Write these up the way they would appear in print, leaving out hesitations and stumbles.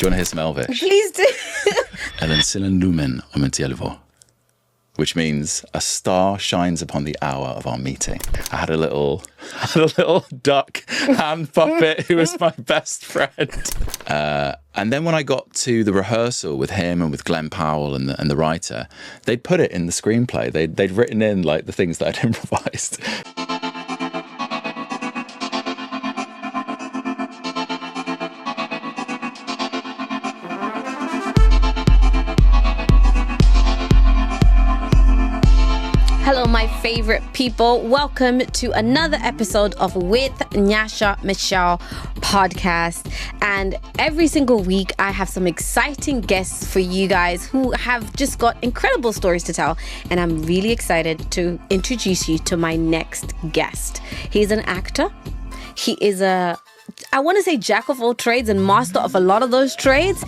Do you want to hear some Elvish? Please do. Ellen Sillen Lumen om en Tielvo, which means a star shines upon the hour of our meeting. I had a little duck hand puppet who was my best friend. And then when I got to the rehearsal with him and with Glenn Powell and the writer, they'd put it in the screenplay. They'd written in like the things that I'd improvised. Hello, my favorite people. Welcome to another episode of With Nyasha Michelle podcast. And every single week, I have some exciting guests for you guys who have just got incredible stories to tell. And I'm really excited to introduce you to my next guest. He's an actor. He is I want to say jack of all trades and master of a lot of those trades.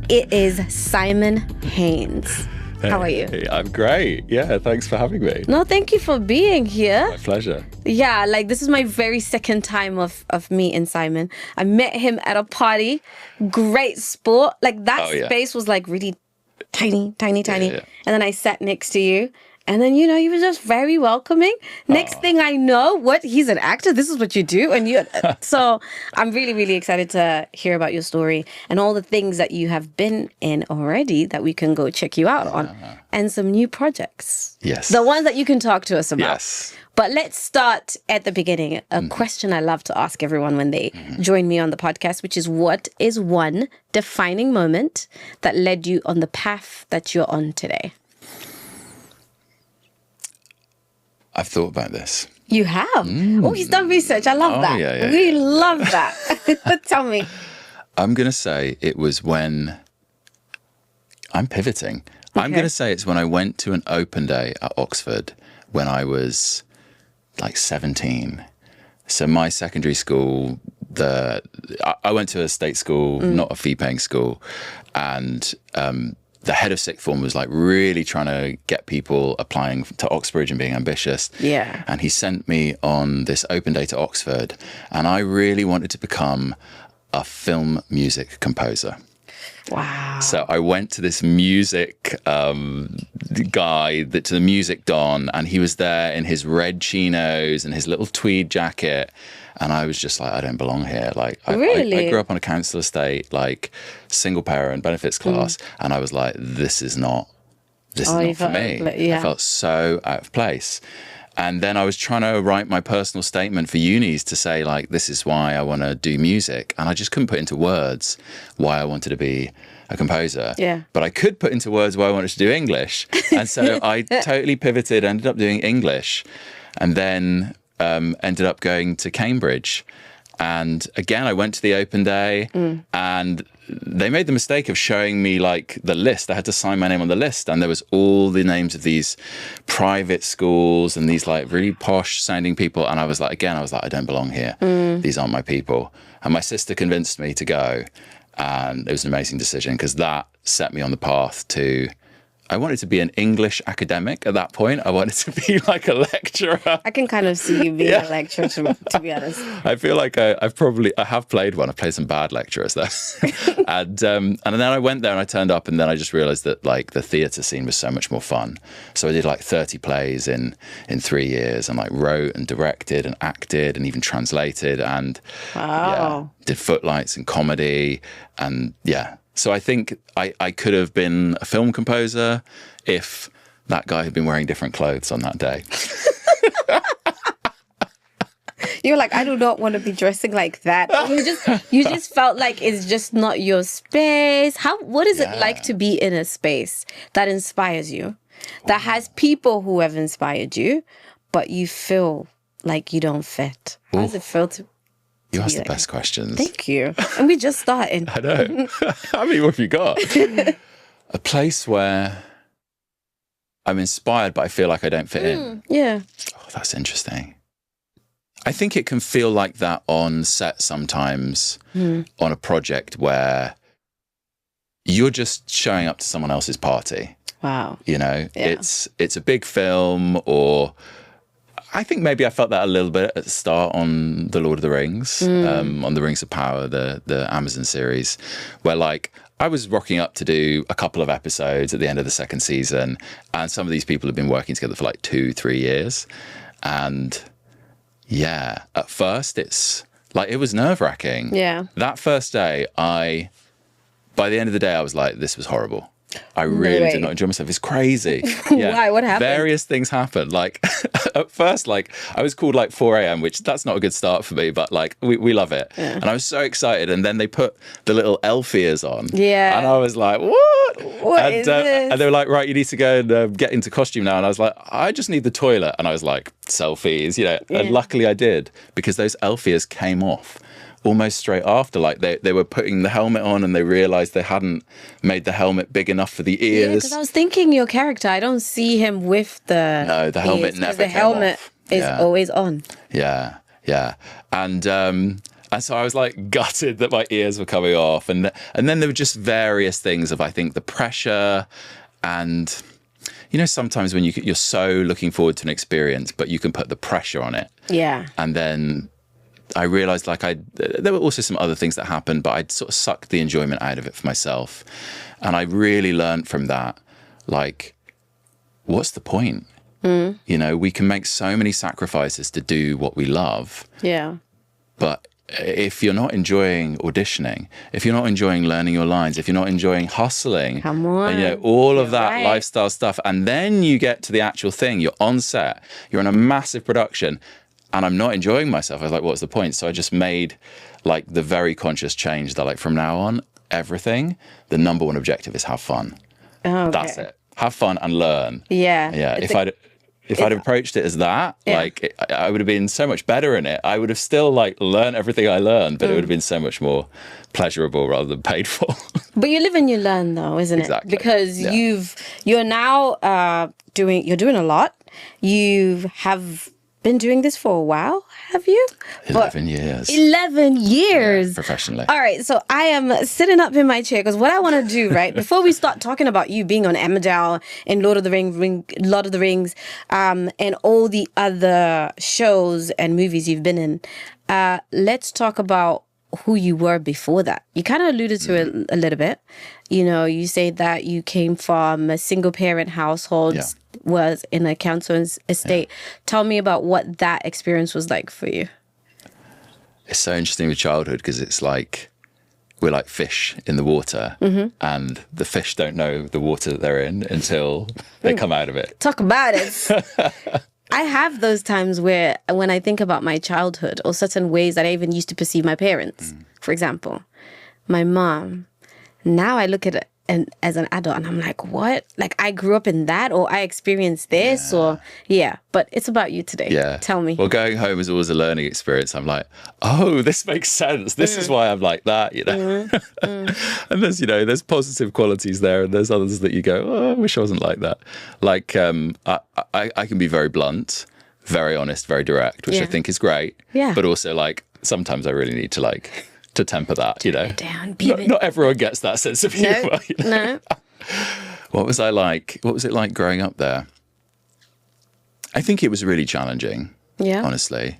It is Simon Haines. How are you? Hey, I'm great. Yeah, thanks for having me. No, thank you for being here. My pleasure. Yeah, like this is my very second time of meeting Simon. I met him at a party. Great sport. Like that space was like really tiny. Yeah. And then I sat next to you. And then, you were just very welcoming. Next thing I know, he's an actor. This is what you do. And so I'm really, really excited to hear about your story and all the things that you have been in already that we can go check you out on, and some new projects. Yes. The ones that you can talk to us about. Yes. But let's start at the beginning. A question I love to ask everyone when they join me on the podcast, which is, what is one defining moment that led you on the path that you're on today? I've thought about this. You have? Oh, he's done research. I love that. Yeah, we love that. Tell me. I'm going to say it was when I'm pivoting. Okay. I'm going to say it's when I went to an open day at Oxford when I was like 17. So my secondary school, I went to a state school, not a fee-paying school, and the head of sixth form was like really trying to get people applying to Oxbridge and being ambitious. Yeah. And he sent me on this open day to Oxford, and I really wanted to become a film music composer. Wow. So I went to this music guy, to the music don, and he was there in his red chinos and his little tweed jacket. And I was just like, I don't belong here. Like, really? I grew up on a council estate, like single parent benefits class. And I was like, this is not for me. I felt so out of place. And then I was trying to write my personal statement for unis to say, like, this is why I want to do music. And I just couldn't put into words why I wanted to be a composer. Yeah. But I could put into words why I wanted to do English. And so I totally pivoted, ended up doing English, and then ended up going to Cambridge. And again, I went to the open day and they made the mistake of showing me like the list. I had to sign my name on the list, and there was all the names of these private schools and these like really posh sounding people. And I was like, I don't belong here. These aren't my people. And my sister convinced me to go. And it was an amazing decision because that set me on the path to, I wanted to be an English academic at that point. I wanted to be like a lecturer. I can kind of see you being a lecturer, to be honest. I feel like I have played one. I've played some bad lecturers though. And then I went there and I turned up, and then I just realized that like the theatre scene was so much more fun. So I did like 30 plays in 3 years, and like wrote and directed and acted and even translated, and did footlights and comedy, and So I think I could have been a film composer if that guy had been wearing different clothes on that day. You're like, I do not want to be dressing like that. You just felt like it's just not your space. What is it like to be in a space that inspires you, that has people who have inspired you, but you feel like you don't fit? How does it feel to... You ask the best questions. Thank you. And we're just starting. I know. I mean, what have you got? A place where I'm inspired, but I feel like I don't fit in. Yeah. Oh, that's interesting. I think it can feel like that on set sometimes, on a project where you're just showing up to someone else's party. Wow. It's a big film, or I think maybe I felt that a little bit at the start on The Lord of the Rings, on the Rings of Power, the Amazon series, where like I was rocking up to do a couple of episodes at the end of the second season, and some of these people have been working together for like 2-3 years. And yeah, at first it's like, it was nerve-wracking. Yeah. That first day, by the end of the day, I was like, this was horrible. I really did not enjoy myself. It's crazy. Yeah. Why? What happened? Various things happened. Like at first, like I was called like 4 a.m., which that's not a good start for me, but like we love it. Yeah. And I was so excited. And then they put the little elf ears on. Yeah. And I was like, what? What is this? And they were like, right, you need to go and get into costume now. And I was like, I just need the toilet. And I was like, selfies, you know. Yeah. And luckily I did, because those elf ears came off almost straight after. Like they were putting the helmet on and they realized they hadn't made the helmet big enough for the ears. Yeah, because I was thinking your character, I don't see him with the the helmet ears, never the came helmet off. is always on. Yeah. And so I was like gutted that my ears were coming off. And then there were just various things of, I think, the pressure. And you know, sometimes when you're so looking forward to an experience, but you can put the pressure on it. Yeah. And then I realized like there were also some other things that happened, but I'd sort of sucked the enjoyment out of it for myself. And I really learned from that, like, what's the point? You know, we can make so many sacrifices to do what we love. Yeah. But if you're not enjoying auditioning, if you're not enjoying learning your lines, if you're not enjoying hustling, come on, and, you know, all of that lifestyle stuff, and then you get to the actual thing, you're on set, you're in a massive production, and I'm not enjoying myself. I was like, what's the point? So I just made like the very conscious change that like from now on, everything, the number one objective is have fun. Oh, okay. That's it. Have fun and learn. Yeah. Yeah. If I'd approached it as that, like I would have been so much better in it. I would have still like learned everything I learned, but it would have been so much more pleasurable rather than paid for. But you live and you learn though, isn't it? Exactly. Because you're now doing a lot. You have been doing this for a while, have you? 11 years. 11 years. Yeah, professionally. All right, so I am sitting up in my chair because what I want to do, right, before we start talking about you being on Emmerdale and Lord of the Rings, and all the other shows and movies you've been in, let's talk about who you were before that. You kind of alluded to it a little bit. You know, you say that you came from a single parent household, was in a council estate. Tell me about what that experience was like for you. It's so interesting with childhood because it's like we're like fish in the water, and the fish don't know the water that they're in until they come out of it. Talk about it. I have those times where when I think about my childhood or certain ways that I even used to perceive my parents, for example, my mom, now I look at it as an adult and I'm like, what? Like I grew up in that, or I experienced this, but it's about you today. Yeah. Tell me. Well, going home is always a learning experience. I'm like, oh, this makes sense. This is why I'm like that, you know? And there's, you know, there's positive qualities there and there's others that you go, oh, I wish I wasn't like that. Like, I can be very blunt, very honest, very direct, which I think is great. Yeah. But also like, sometimes I really need to like, to temper that, you know. Down, not everyone gets that sense of humor. You know? No. What was I like? What was it like growing up there? I think it was really challenging. Yeah. Honestly,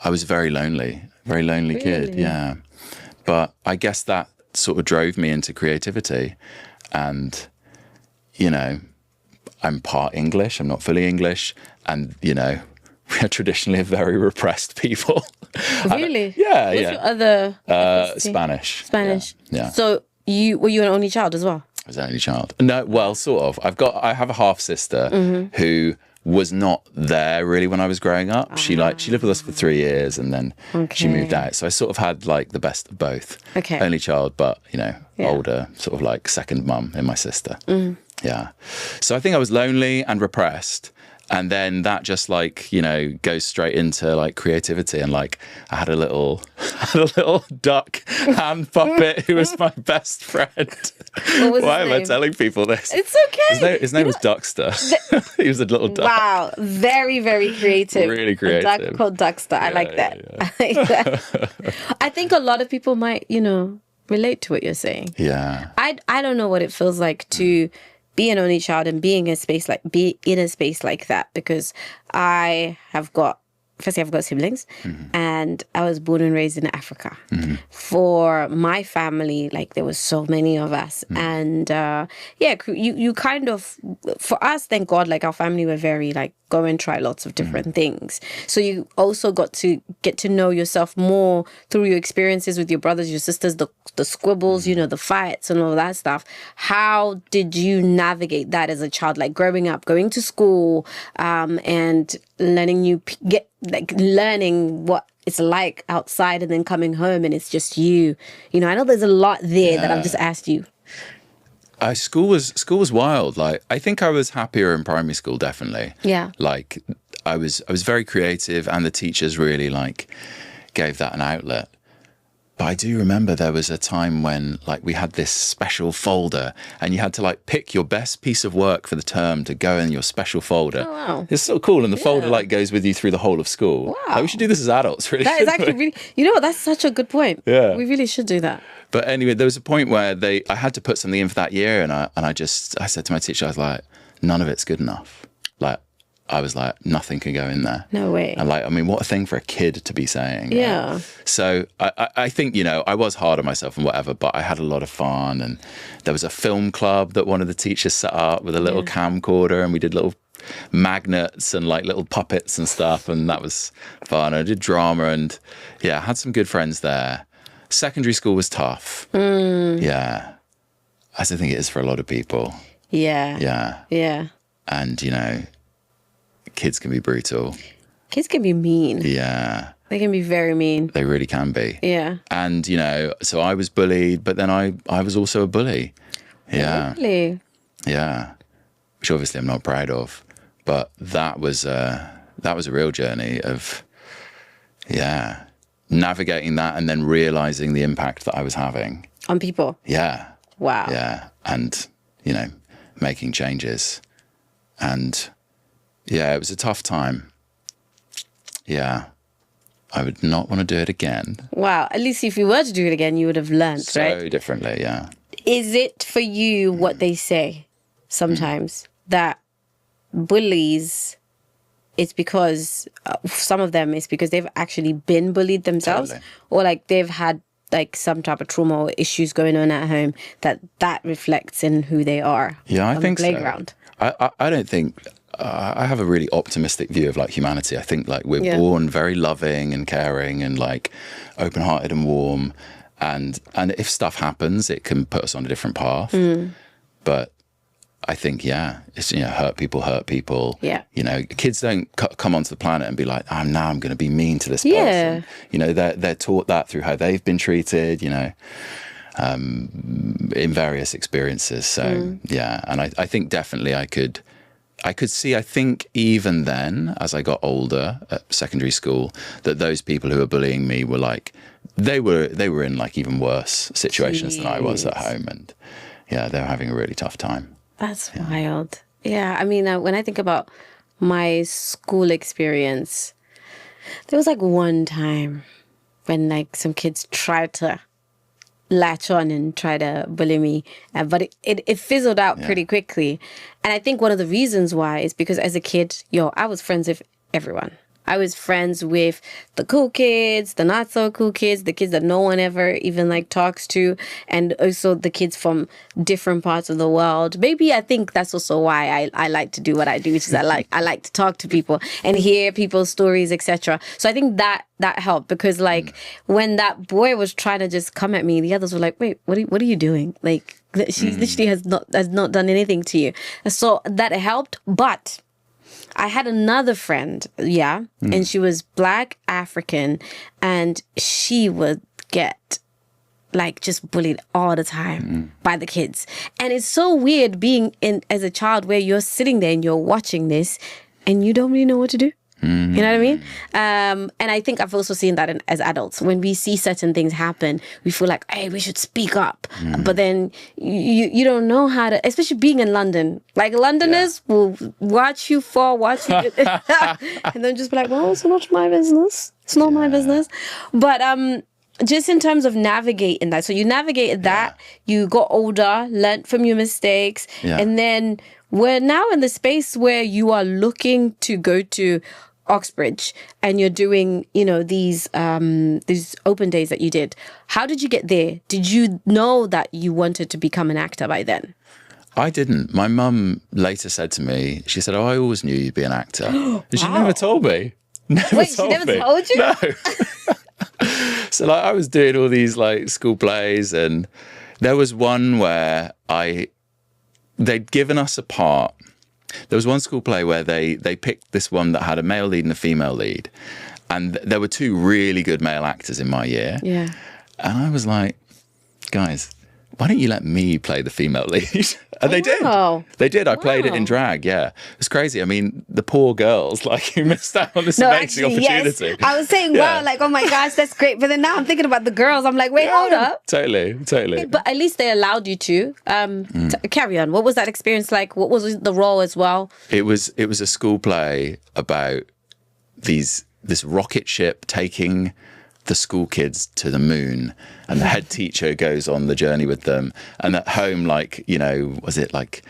I was a very lonely kid. Yeah. But I guess that sort of drove me into creativity, and you know, I'm part English. I'm not fully English, and you know, we are traditionally a very repressed people. Really? And, yeah. What's your other Spanish. Yeah. So were you an only child as well? I was an only child. No, well, sort of. I have a half sister who was not there really when I was growing up. She lived with us for 3 years and then she moved out. So I sort of had like the best of both. Okay. Only child, but you know, older, sort of like second mum in my sister. Yeah. So I think I was lonely and repressed. And then that just like, you know, goes straight into like creativity. And like I had a little duck hand puppet who was my best friend. What was Why his am name? I telling people this? It's okay. His name was Duckster. He was a little duck. Wow. Very, very creative. Really creative. A duck called Duckster. I like that. Yeah. I like that. I think a lot of people might, you know, relate to what you're saying. Yeah. I don't know what it feels like to be an only child and be in a space like that, because firstly, I've got siblings, and I was born and raised in Africa. For my family, like, there was so many of us, and you kind of, for us, thank God, like, our family were very like, go and try lots of different things. So you also got to get to know yourself more through your experiences with your brothers, your sisters, the squibbles, the fights and all that stuff. How did you navigate that as a child, like growing up, going to school, and learning what it's like outside, and then coming home and it's just you? I know there's a lot there that I've just asked you. School was wild. Like, I think I was happier in primary school, definitely. Yeah. Like, I was very creative, and the teachers really like gave that an outlet. But I do remember there was a time when, like, we had this special folder, and you had to like pick your best piece of work for the term to go in your special folder. Oh, wow. It's so cool, and the folder like goes with you through the whole of school. Wow. Like, we should do this as adults, really. That is actually really, that's such a good point. Yeah. We really should do that. But anyway, there was a point where I had to put something in for that year, and I said to my teacher, I was like, none of it's good enough. Like, I was like, nothing can go in there. No way. And like, I mean, what a thing for a kid to be saying. Yeah. Right? So I think, I was hard on myself and whatever, but I had a lot of fun. And there was a film club that one of the teachers set up with a little camcorder, and we did little magnets and like little puppets and stuff. And that was fun. I did drama, and I had some good friends there. Secondary school was tough. Yeah. As I think it is for a lot of people. Yeah. Yeah. Yeah. And, kids can be brutal. Kids can be mean. Yeah. They can be very mean. They really can be. Yeah. And, so I was bullied, but then I was also a bully. Yeah. Really? Yeah. Which obviously I'm not proud of. But that was a real journey of, navigating that and then realizing the impact that I was having. On people? Yeah. Wow. Yeah. And, making changes. And, it was a tough time. Yeah. I would not want to do it again. Wow. At least if you were to do it again, you would have learned, right? So differently, yeah. Is it for you what they say sometimes, that bullies, it's because some of them, it's because they've actually been bullied themselves, Totally. or like they've had like some type of trauma or issues going on at home that reflects in who they are. Yeah, I on think the playground. So. I don't think I have a really optimistic view of like humanity. I think like we're born very loving and caring and like open-hearted and warm, and if stuff happens, it can put us on a different path. But I think, it's, hurt people. Yeah. Kids don't come onto the planet and be like, oh, now I'm going to be mean to this Yeah. person. They're taught that through how they've been treated, in various experiences. So, and I think definitely I could see, I think even then, as I got older at secondary school, that those people who were bullying me were like, they were in like even worse situations than I was at home. And they were having a really tough time. That's wild. Yeah, I mean, when I think about my school experience, there was like one time when like some kids tried to latch on and try to bully me, but it fizzled out pretty quickly. And I think one of the reasons why is because as a kid, I was friends with everyone. I was friends with the cool kids, the not so cool kids, the kids that no one ever even like talks to, and also the kids from different parts of the world. Maybe I think that's also why I like to do what I do, which is I like to talk to people and hear people's stories, etc. So I think that helped, because like when that boy was trying to just come at me, the others were like, "Wait, what are you doing?" Like she literally has not done anything to you. So that helped, but I had another friend, and she was Black African, and she would get like just bullied all the time by the kids. And it's so weird being in as a child where you're sitting there and you're watching this and you don't really know what to do. You know what I mean? And I think I've also seen that as adults. When we see certain things happen, we feel like, hey, we should speak up. But then you don't know how to, especially being in London. Like Londoners will watch you fall, watch you, and then just be like, well, it's not my business. It's not my business. But just in terms of navigating that. So you navigated that, you got older, learnt from your mistakes, and then we're now in the space where you are looking to go to Oxbridge and you're doing, these open days that you did. How did you get there? Did you know that you wanted to become an actor by then? I didn't. My mum later said to me, she said, I always knew you'd be an actor. And she never told me. Wait, she never told you? No. So like I was doing all these like school plays, and there was one where they'd given us a part. There was one school play where they picked this one that had a male lead and a female lead. And there were two really good male actors in my year. Yeah. And I was like, guys, why don't you let me play the female lead? And they did. They did. I played it in drag, yeah. It's crazy. I mean, the poor girls, like, who missed out on this amazing opportunity. Yes. I was saying, wow, like, oh my gosh, that's great. But then now I'm thinking about the girls. I'm like, wait, hold up. Totally. But at least they allowed you to. Carry on. What was that experience like? What was the role as well? It was a school play about this rocket ship taking the school kids to the moon, and the head teacher goes on the journey with them, and at home, like, was it like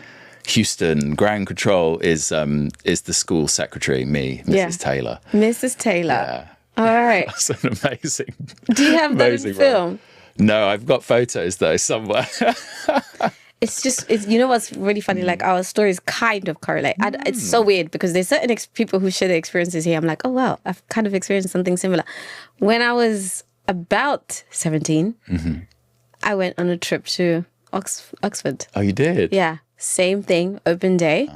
Houston ground control is the school secretary, me, Mrs. Taylor. Mrs. Taylor. Yeah. All right. That's an amazing. Do you have that in film? Role. No, I've got photos though somewhere. It's what's really funny, like our stories kind of correlate. It's so weird because there's certain people who share their experiences here. I'm like, oh wow, I've kind of experienced something similar. When I was about 17, I went on a trip to Oxford. Oh, you did? Yeah, same thing, open day.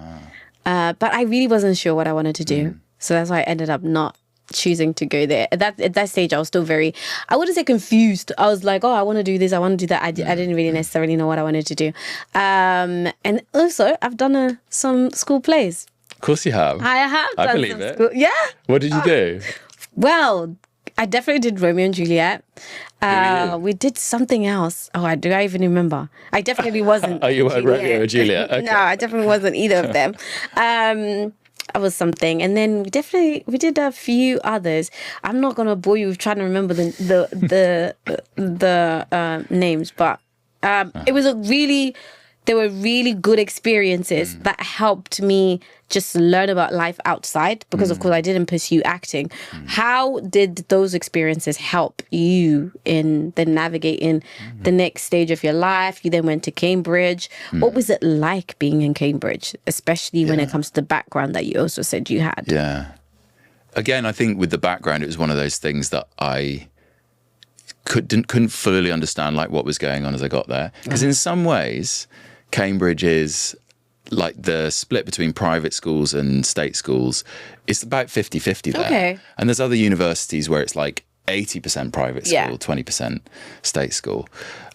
But I really wasn't sure what I wanted to do. So that's why I ended up not choosing to go there. At that stage, I was still I wouldn't say confused. I was like, oh, I want to do this, I want to do that. I didn't really necessarily know what I wanted to do. And also, I've done some school plays. Of course you have. I have done I believe it. Yeah. What did you do? Well, I definitely did Romeo and Juliet. We did something else. Oh, do I even remember? I definitely wasn't. Oh, you weren't Romeo and Juliet? Okay. No, I definitely wasn't either of them. I was something, and then we did a few others. I'm not gonna bore you with trying to remember the names, but they were really good experiences that helped me just learn about life outside, because of course I didn't pursue acting. How did those experiences help you in then navigating the next stage of your life? You then went to Cambridge. What was it like being in Cambridge, especially when it comes to the background that you also said you had? Yeah. Again, I think with the background, it was one of those things that I couldn't fully understand, like, what was going on as I got there. Because in some ways, Cambridge is like the split between private schools and state schools. It's about 50-50 there. Okay. And there's other universities where it's like 80% private school, 20% state school.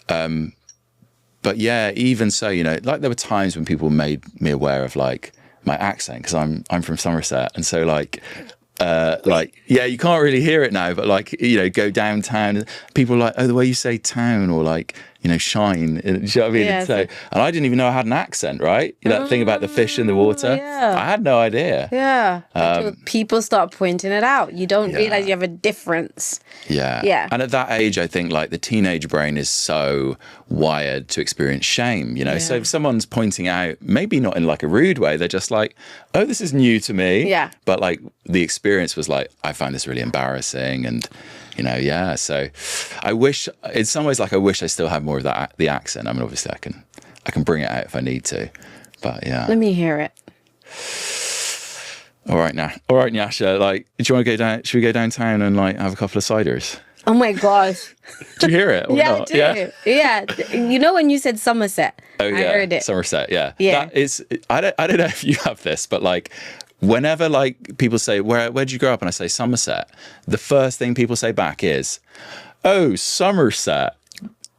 But yeah, even so, like there were times when people made me aware of like my accent, because I'm from Somerset, and so like you can't really hear it now, but like, go downtown, people are like, oh, the way you say town, or like, shine. Do you know what I mean? Yeah, so, and I didn't even know I had an accent, right? That thing about the fish in the water. Yeah. I had no idea. Yeah. Until people start pointing it out. You don't realize you have a difference. Yeah. Yeah. And at that age, I think like the teenage brain is so wired to experience shame, So if someone's pointing out, maybe not in like a rude way, they're just like, oh, this is new to me. Yeah. But like the experience was like, I find this really embarrassing, and so I wish, in some ways, like I wish I still had more of the accent. I mean, obviously I can bring it out if I need to, but yeah. Let me hear it. All right, Nyasha, like, do you want to go down? Should we go downtown and like have a couple of ciders? Oh my gosh. Do you hear it or yeah, not? I do. Yeah. When you said Somerset, I heard it. Somerset, yeah. Yeah. That is, I don't know if you have this, but like, whenever like people say, where'd you grow up? And I say Somerset, the first thing people say back is, oh, Somerset.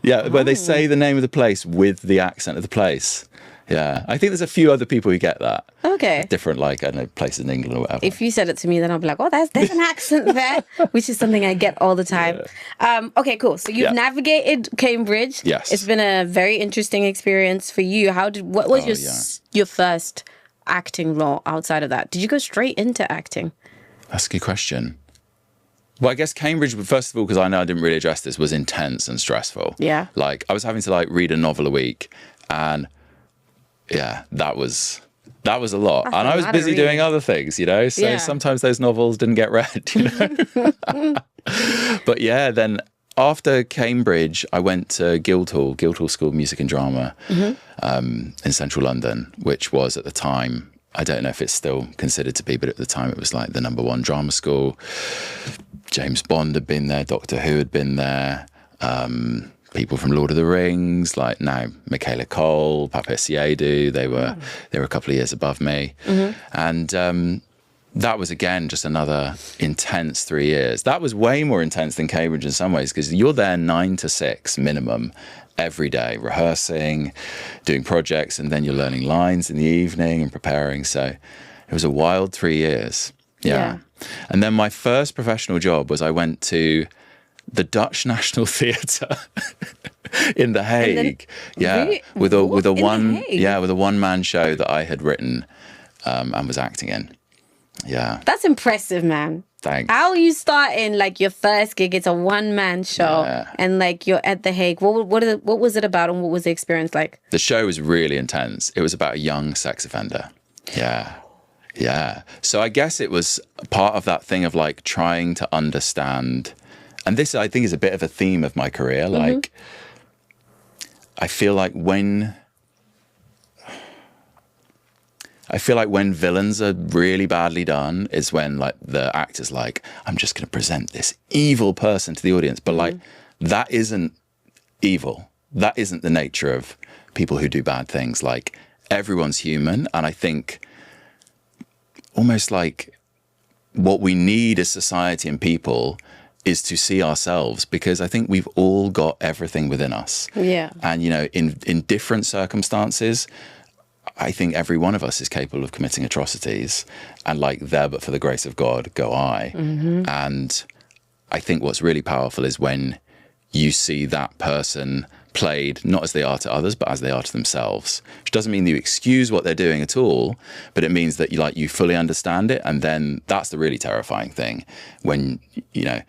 Yeah, where they say the name of the place with the accent of the place. Yeah, I think there's a few other people who get that. Okay. Different, like, I don't know, places in England or whatever. If you said it to me, then I'll be like, oh, there's an accent there, which is something I get all the time. Yeah. Okay, cool. So you've navigated Cambridge. Yes. It's been a very interesting experience for you. What was your first acting role outside of that? Did you go straight into acting? That's a good question. Well, I guess Cambridge, first of all, because I know I didn't really address this, was intense and stressful. Yeah. Like, I was having to, like, read a novel a week, and yeah, that was a lot. And I was busy doing other things, you know? So sometimes those novels didn't get read, you know? But yeah, then after Cambridge, I went to Guildhall School of Music and Drama in central London, which was at the time, I don't know if it's still considered to be, but at the time it was like the #1 drama school. James Bond had been there, Doctor Who had been there, people from Lord of the Rings, like now Michaela Cole, Papa Siedu, they were a couple of years above me. And that was, again, just another intense 3 years. That was way more intense than Cambridge in some ways, because you're there 9 to 6 minimum every day, rehearsing, doing projects, and then you're learning lines in the evening and preparing. So it was a wild 3 years. Yeah. And then my first professional job was I went to the Dutch National Theatre in The Hague. With a one-man show that I had written and was acting in. Yeah. That's impressive, man. Thanks. How you starting like your first gig? It's a one-man show, and like you're at The Hague. What was it about, and what was the experience like? The show was really intense. It was about a young sex offender. Yeah. So I guess it was part of that thing of like trying to understand, and this I think is a bit of a theme of my career. Like, I feel like when villains are really badly done is when like the actor's like, I'm just going to present this evil person to the audience. But like, that isn't evil. That isn't the nature of people who do bad things. Like, everyone's human. And I think almost like what we need as society and people is to see ourselves, because I think we've all got everything within us. Yeah. And, you know, in different circumstances, I think every one of us is capable of committing atrocities, and like, there but for the grace of God go I. And I think what's really powerful is when you see that person played not as they are to others, but as they are to themselves, which doesn't mean that you excuse what they're doing at all, but it means that you fully understand it. And then that's the really terrifying thing, when, you know,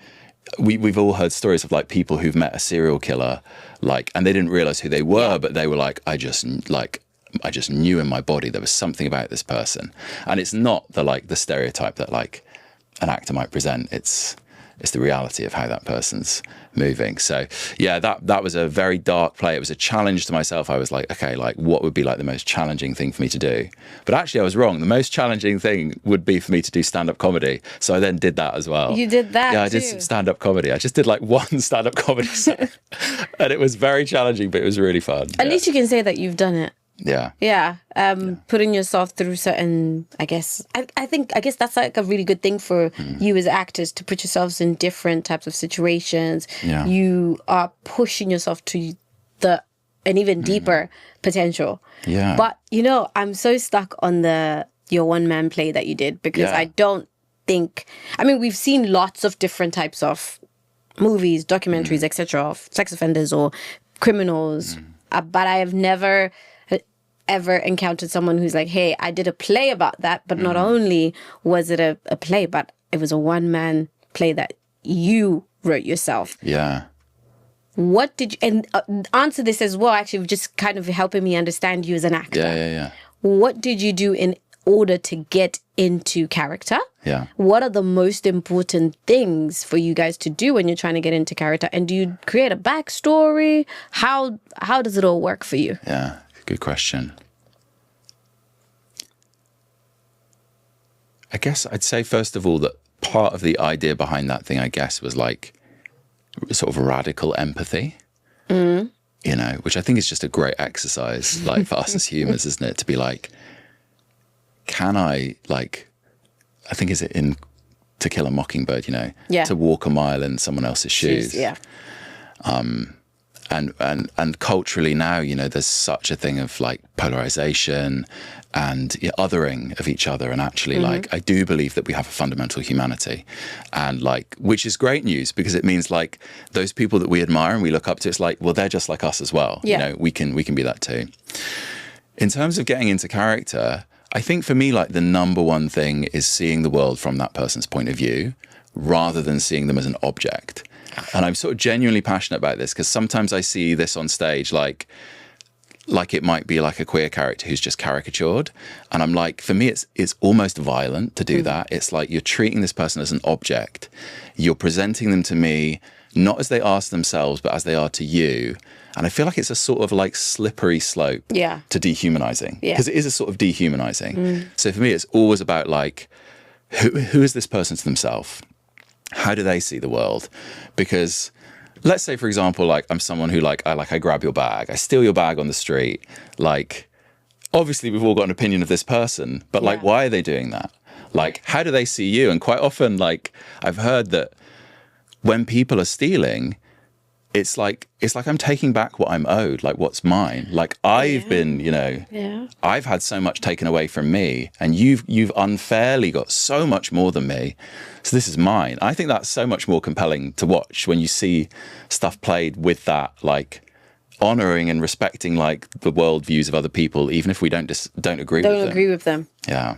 we've all heard stories of like people who've met a serial killer, like, and they didn't realize who they were, but they were like, I just knew in my body there was something about this person. And it's not the stereotype that like an actor might present. It's the reality of how that person's moving. So yeah, that was a very dark play. It was a challenge to myself. I was like, okay, like, what would be like the most challenging thing for me to do? But actually I was wrong. The most challenging thing would be for me to do stand-up comedy. So I then did that as well. You did that? Yeah, I did some stand-up comedy. I just did like one stand-up comedy set. And it was very challenging, but it was really fun. At least you can say that you've done it. Yeah. Putting yourself through certain, I guess that's like a really good thing for you as actors, to put yourselves in different types of situations. Yeah. You are pushing yourself to an even deeper potential. Yeah. But, you know, I'm so stuck on your one-man play that you did, because I don't think, I mean, we've seen lots of different types of movies, documentaries, etc., of sex offenders or criminals, but I have never ever encountered someone who's like, hey, I did a play about that, but not only was it a play, but it was a one-man play that you wrote yourself. Yeah. What did you, and answer this as well, actually, just kind of helping me understand you as an actor. Yeah. What did you do in order to get into character? Yeah. What are the most important things for you guys to do when you're trying to get into character? And do you create a backstory? How does it all work for you? Yeah. Good question. I guess I'd say, first of all, that part of the idea behind that thing, I guess, was like sort of radical empathy, you know, which I think is just a great exercise, like, for us as humans, isn't it? To be like, can I, like, I think, is it in To Kill a Mockingbird, you know, to walk a mile in someone else's shoes. Yeah. And culturally now, you know, there's such a thing of like polarization and othering of each other. And actually, like, I do believe that we have a fundamental humanity, and like, which is great news, because it means like those people that we admire and we look up to, it's like, well, they're just like us as well. Yeah. You know, we can be that too. In terms of getting into character, I think for me, like, the number one thing is seeing the world from that person's point of view, rather than seeing them as an object. And I'm sort of genuinely passionate about this because sometimes I see this on stage like it might be like a queer character who's just caricatured. And I'm like, for me, it's almost violent to do that. It's like you're treating this person as an object. You're presenting them to me, not as they are to themselves, but as they are to you. And I feel like it's a sort of like slippery slope to dehumanizing. Because it is a sort of dehumanizing. So for me, it's always about like, who is this person to themselves? How do they see the world? Because let's say, for example, like I'm someone who I grab your bag, I steal your bag on the street. Like, obviously we've all got an opinion of this person, but like, why are they doing that? Like, how do they see you? And quite often, like, I've heard that when people are stealing, it's like I'm taking back what I'm owed, like what's mine. Like I've been, I've had so much taken away from me, and you've unfairly got so much more than me. So this is mine. I think that's so much more compelling to watch when you see stuff played with that, like honoring and respecting like the worldviews of other people, even if we don't agree with them. Don't agree with them. Yeah.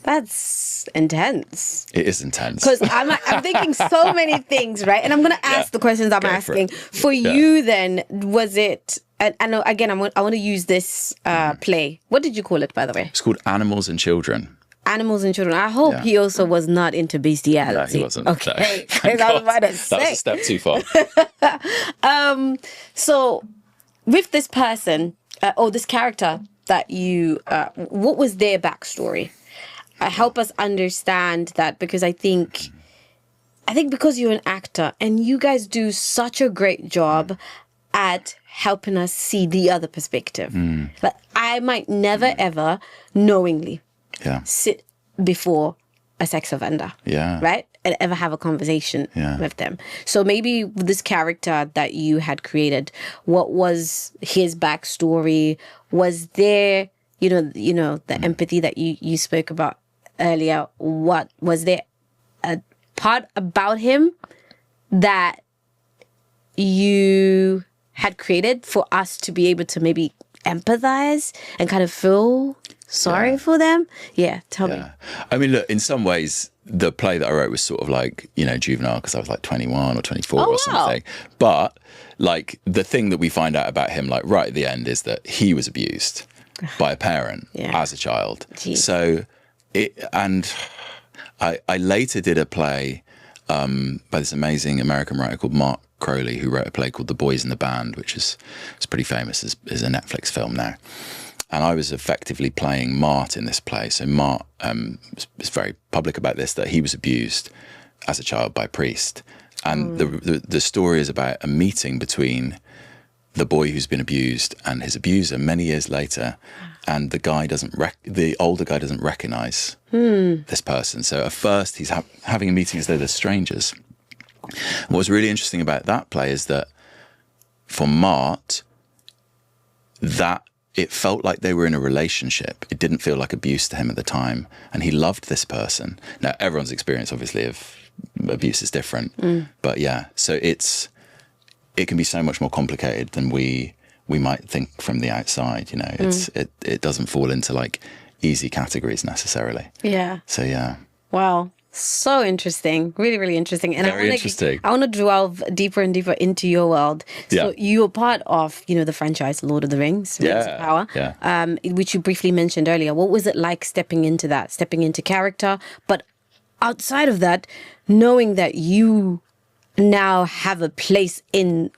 That's intense. It is intense. Because I'm thinking so many things, right? And I'm going to ask the questions I'm asking. For you then, was it, and I know, again, I want to use this play. What did you call it, by the way? It's called Animals and Children. Animals and Children. I hope he also was not into bestiality. No, he wasn't. Okay. No. I was about to say. That was a step too far. So with this person, or this character that you, what was their backstory? Help us understand that, because I think because you're an actor and you guys do such a great job at helping us see the other perspective. Like I might never ever knowingly sit before a sex offender, right? And ever have a conversation with them. So maybe this character that you had created, what was his backstory? Was there, the empathy that you spoke about earlier? What was there a part about him that you had created for us to be able to maybe empathize and kind of feel sorry for them? Tell me. I mean, look, in some ways the play that I wrote was sort of like, juvenile, because I was like 21 or 24 or something. But like the thing that we find out about him, like right at the end, is that he was abused by a parent as a child. Jeez. So I later did a play by this amazing American writer called Mark Crowley, who wrote a play called The Boys in the Band, which is pretty famous as a Netflix film now. And I was effectively playing Mart in this play. So Mart was very public about this, that he was abused as a child by a priest. And the story is about a meeting between the boy who's been abused and his abuser many years later. And the older guy doesn't recognize this person. So at first he's having a meeting as though they're strangers. And what was really interesting about that play is that for Mart, that it felt like they were in a relationship. It didn't feel like abuse to him at the time. And he loved this person. Now, everyone's experience, obviously, of abuse is different. But so it can be so much more complicated than we might think from the outside. It doesn't fall into like easy categories necessarily. So Wow. So interesting. Really, really interesting. And Very interesting. I want to delve deeper and deeper into your world. So you were part of, the franchise Lord of the Rings, Rings of Power, which you briefly mentioned earlier. What was it like stepping into character? But outside of that, knowing that you now have a place in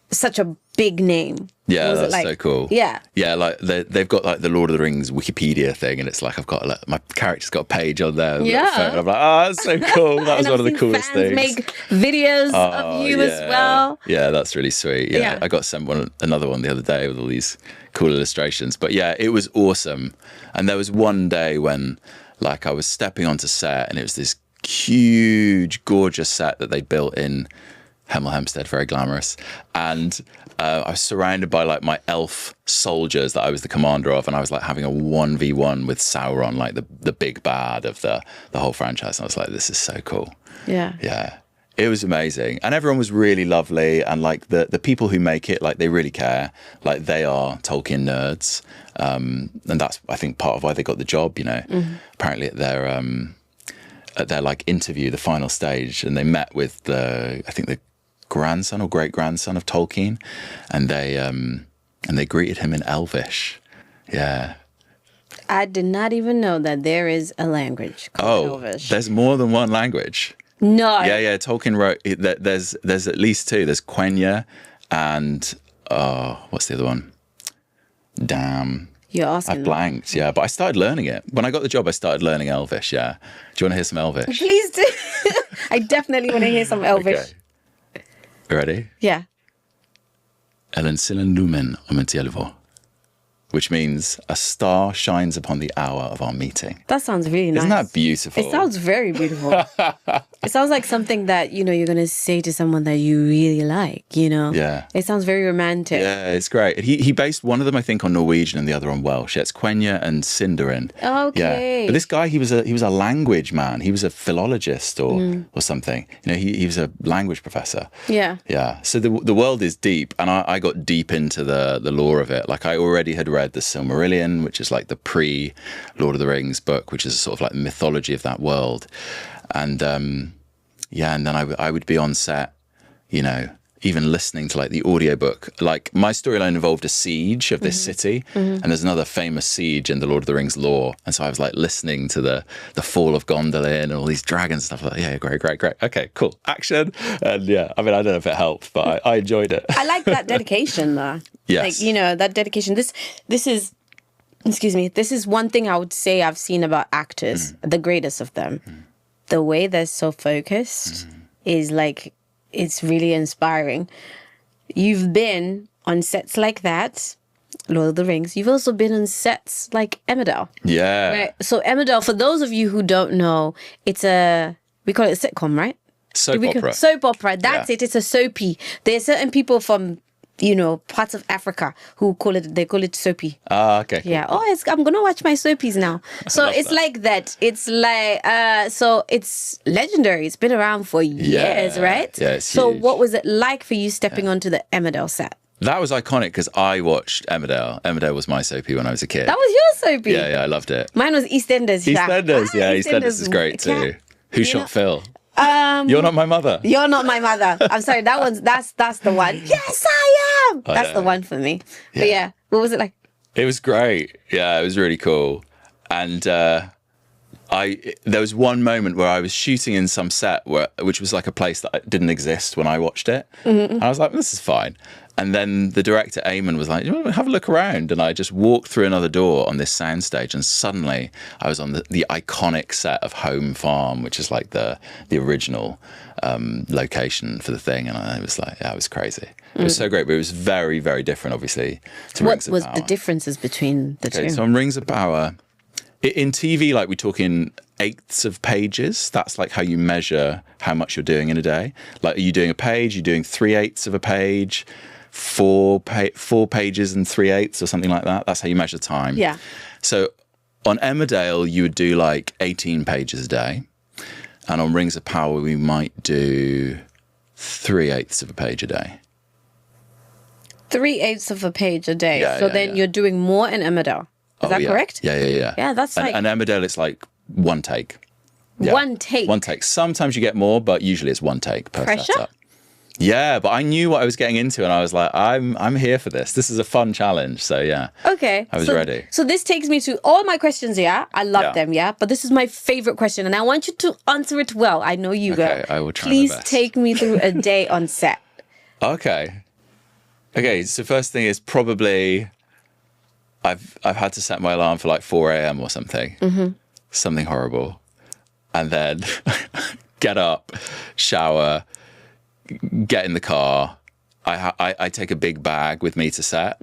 such a big name. Yeah, that's so cool. Yeah, like they've got like the Lord of the Rings Wikipedia thing, and it's like I've got my character's got a page on there. And I'm like, that's so cool. That was one of the coolest things. Make videos of you as well. Yeah, that's really sweet. Yeah, I got sent another one the other day with all these cool illustrations. But yeah, it was awesome. And there was one day when like I was stepping onto set, and it was this huge, gorgeous set that they built in Hemel Hempstead, very glamorous. And I was surrounded by like my elf soldiers that I was the commander of, and I was like having a 1v1 with Sauron, like the big bad of the whole franchise. And I was like, this is so cool. Yeah. It was amazing. And everyone was really lovely. And like the people who make it, like they really care. Like they are Tolkien nerds. And that's, I think, part of why they got the job, Apparently at at their like interview, the final stage, and they met with the grandson or great grandson of Tolkien, and they greeted him in Elvish. Yeah. I did not even know that there is a language called Elvish. There's more than one language. No. Yeah. Tolkien wrote that there's at least two. There's Quenya and what's the other one? Damn. You're asking. I blanked, yeah. But I started learning it. When I got the job, I started learning Elvish, yeah. Do you want to hear some Elvish? Please do. I definitely want to hear some Elvish. Okay. Ready? Yeah. Ellen Silen Lumen Omentielvo, which means a star shines upon the hour of our meeting. That sounds really nice. Isn't that beautiful? It sounds very beautiful. It sounds like something that, you're going to say to someone that you really like, Yeah. It sounds very romantic. Yeah, it's great. He based one of them, I think, on Norwegian and the other on Welsh. It's Quenya and Sindarin. Okay. Yeah. But this guy, he was a language man. He was a philologist or something. He was a language professor. Yeah. Yeah. So the world is deep, and I got deep into the lore of it. Like I already had read the Silmarillion, which is like the pre-Lord of the Rings book, which is sort of like the mythology of that world. And and then I would be on set, even listening to like the audiobook. Like my storyline involved a siege of this city, and there's another famous siege in the Lord of the Rings lore. And so I was like listening to the fall of Gondolin and all these dragons and stuff. Like, yeah, great. Okay, cool. Action. And yeah, I mean, I don't know if it helped, but I enjoyed it. I like that dedication though. Yes. Like, that dedication. This is, excuse me, this is one thing I would say I've seen about actors, the greatest of them. The way they're so focused is like, it's really inspiring. You've been on sets like that, Lord of the Rings. You've also been on sets like Emmerdale. Yeah. Right? So Emmerdale, for those of you who don't know, we call it a sitcom, right? Soap opera. Soap opera. That's it. It's a soapy. There are certain people from, parts of Africa who call it soapy. Okay. Cool. Yeah. Oh, I'm going to watch my soapies now. So it's that. Like that. It's like, so it's legendary. It's been around for years, right? Yeah, it's so huge. What was it like for you stepping onto the Emmerdale set? That was iconic because I watched Emmerdale. Emmerdale was my soapy when I was a kid. That was your soapy? Yeah, I loved it. Mine was EastEnders. EastEnders, yeah. EastEnders is great too. Who shot Phil? You're Not My Mother. You're Not My Mother. I'm sorry, that's the one. Yes, I am. That's the one for me. Yeah. But yeah, what was it like? It was great. Yeah, it was really cool. And there was one moment where I was shooting in some set which was like a place that didn't exist when I watched it. And I was like, this is fine. And then the director, Eamon, was like, you want to have a look around? And I just walked through another door on this soundstage, and suddenly I was on the iconic set of Home Farm, which is like the original location for the thing. And I was like, yeah, it was crazy. It was so great, but it was very, very different, obviously, to Rings of Power. What was the differences between the two? So on Rings of Power, in TV, like we talk in eighths of pages. That's like how you measure how much you're doing in a day. Like, are you doing a page? You're doing 3/8 of a page, four pages and 3/8 or something like that. That's how you measure time. Yeah. So on Emmerdale, you would do like 18 pages a day. And on Rings of Power, we might do 3/8 of a page a day. 3/8 of a page a day. Yeah, so then you're doing more in Emmerdale. Is that correct? Yeah. Yeah, that's like... And Emmerdale, it's like one take. Yeah. One take? One take. Sometimes you get more, but usually it's one take per Pressure? setup. Yeah, but I knew what I was getting into, and I was like, I'm here for this. This is a fun challenge. So yeah. Okay. I was ready. So this takes me to all my questions, yeah? I love them, yeah? But this is my favorite question, and I want you to answer it well. I know you Okay, will. I will try my Please best. take me through a day on set. Okay, so first thing is probably I've had to set my alarm for like 4 a.m. or something. Something horrible. And then get up, shower, get in the car. I take a big bag with me to set.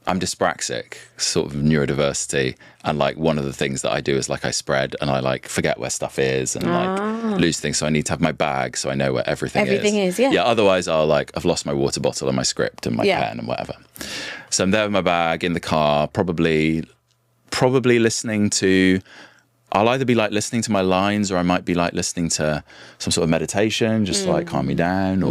I'm dyspraxic, sort of neurodiversity, and like one of the things that I do is like I spread and I like forget where stuff is and like lose things. So I need to have my bag so I know where everything is. Yeah. Yeah. Otherwise, I've lost my water bottle and my script and my pen and whatever. So I'm there with my bag in the car, probably listening to. I'll either be like listening to my lines, or I might be like listening to some sort of meditation, just to like calm me down,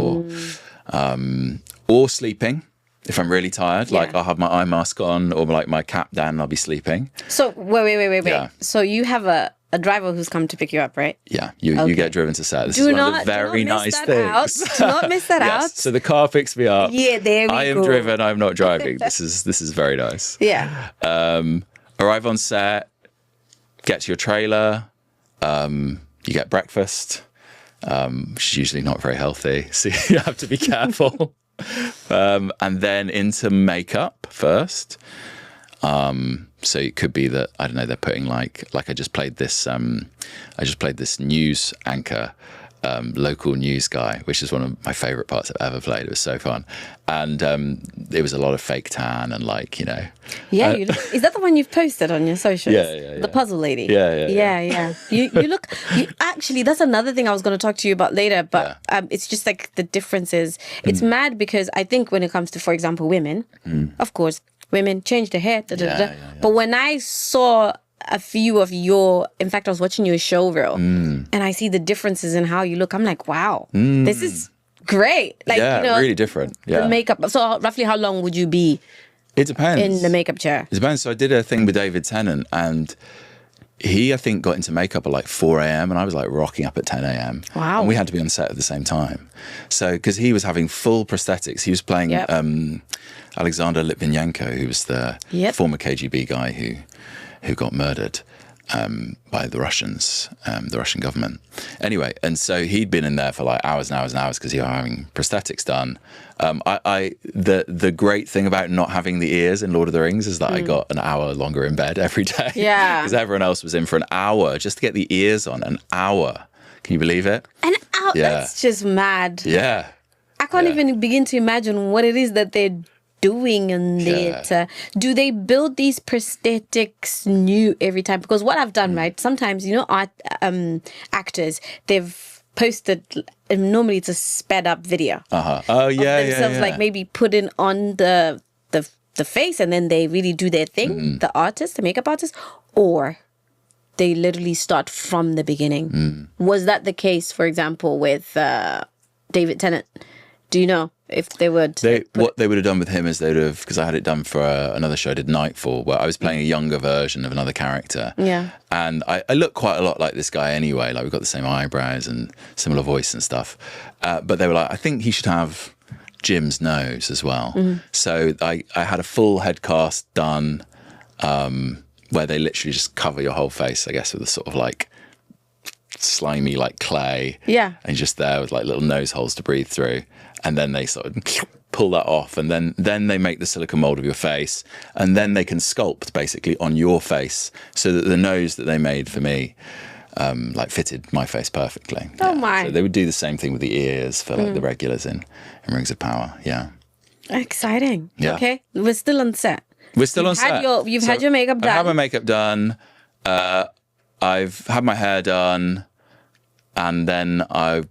or sleeping. If I'm really tired, like Yeah. I'll have my eye mask on or like my cap down and I'll be sleeping. So wait. Yeah. So you have a driver who's come to pick you up, right? Yeah, you get driven to set. This Do is one of not- the do not very miss nice that things. out. Do not miss that Yes. out. So the car picks me up. Yeah, there we I am go. driven. I'm not driving. This is very nice. Yeah. Arrive on set, get to your trailer. You get breakfast, which is usually not very healthy, so you have to be careful. And then into makeup first. So it could be that, I don't know, they're putting like I just played this news anchor, local news guy, which is one of my favorite parts I've ever played. It was so fun. And it was a lot of fake tan and like, you know. Yeah, is that the one you've posted on your socials? Yeah. The puzzle lady. Yeah. You look. Actually, that's another thing I was going to talk to you about later. But it's just like the differences. It's mad because I think when it comes to, for example, women, of course, women change their hair. Yeah. But when I saw a few of your, in fact, I was watching your show reel, and I see the differences in how you look. I'm like, wow, this is great. Like, Yeah, you know, really different. Yeah. the makeup. So roughly, how long would you be It depends. in the makeup chair? It depends. So I did a thing with David Tennant, and he, I think, got into makeup at like 4 a.m. and I was like rocking up at 10 a.m. Wow. And we had to be on set at the same time. So, because he was having full prosthetics, he was playing Yep. Alexander Litvinenko, who was the Yep. former KGB guy who got murdered by the Russians, the Russian government. Anyway, and so he'd been in there for like hours and hours and hours because he was having prosthetics done. The great thing about not having the ears in Lord of the Rings is that I got an hour longer in bed every day. Yeah. Because everyone else was in for an hour just to get the ears on. An hour. Can you believe it? And Yeah. that's just mad. Yeah. I can't Yeah. even begin to imagine what it is that they're doing in it. Do they build these prosthetics new every time? Because what I've done, right, sometimes, you know, actors, they've posted, normally it's a sped up video. Oh, yeah, of themselves, like maybe putting on the face and then they really do their thing, the artist, the makeup artist, or they literally start from the beginning. Was that the case, for example, with David Tennant? Do you know if they would? What they would have done with him is they would have, because I had it done for another show I did, Nightfall, where I was playing a younger version of another character. Yeah. And I look quite a lot like this guy anyway. Like, we've got the same eyebrows and similar voice and stuff. But they were like, I think he should have Jim's nose as well. So I had a full head cast done where they literally just cover your whole face, I guess, with a sort of like slimy like clay. Yeah. And just there with like little nose holes to breathe through. And then they sort of pull that off, and then they make the silicone mold of your face, and then they can sculpt basically on your face so that the nose that they made for me like fitted my face perfectly. Oh my. So they would do the same thing with the ears for like the regulars in Rings of Power. Yeah. Exciting. Yeah. Okay. We're still on set. We're still on set. You've had your makeup done. I've had my makeup done. I've had my hair done, and then I'm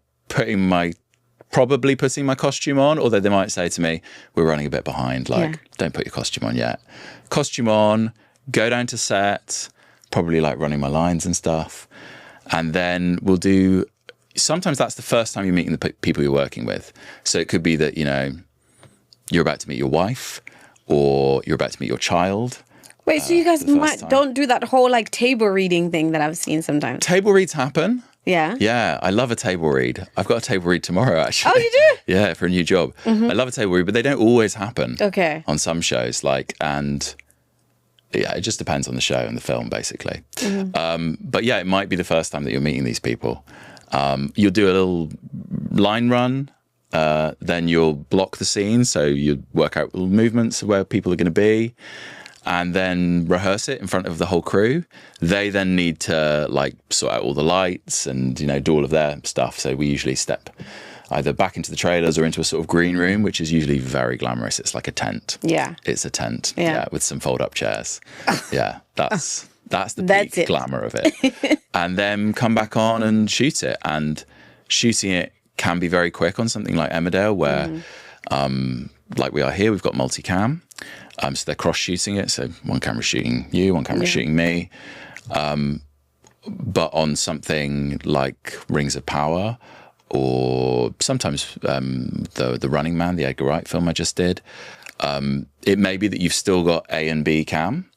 probably putting my costume on, although they might say to me, we're running a bit behind, like, don't put your costume on yet. Costume on, go down to set, probably like running my lines and stuff. And then we'll do, sometimes that's the first time you're meeting the people you're working with. So it could be that, you know, you're about to meet your wife or you're about to meet your child. Wait, so you guys for the first time. don't do that whole like table reading thing that I've seen sometimes? Table reads happen. Yeah. Yeah, I love a table read. I've got a table read tomorrow, actually. Oh, you do? Yeah, for a new job. I love a table read, but they don't always happen. Okay. On some shows, and yeah, it just depends on the show and the film, basically. But yeah, it might be the first time that you're meeting these people. You'll do a little line run, then you'll block the scene, so you work out little movements of where people are going to be, and then rehearse it in front of the whole crew. They then need to like sort out all the lights and, you know, do all of their stuff. So we usually step either back into the trailers or into a sort of green room, which is usually very glamorous. It's like a tent. Yeah. It's a tent. Yeah. With some fold-up chairs. Yeah, that's the That's peak it. glamour of it. And then come back on and shoot it. And shooting it can be very quick on something like Emmerdale, where like we are here, we've got multicam. So they're cross-shooting it. So one camera's shooting you, one camera's shooting me. But on something like Rings of Power, or sometimes the Running Man, the Edgar Wright film I just did, It may be that you've still got A and B cam,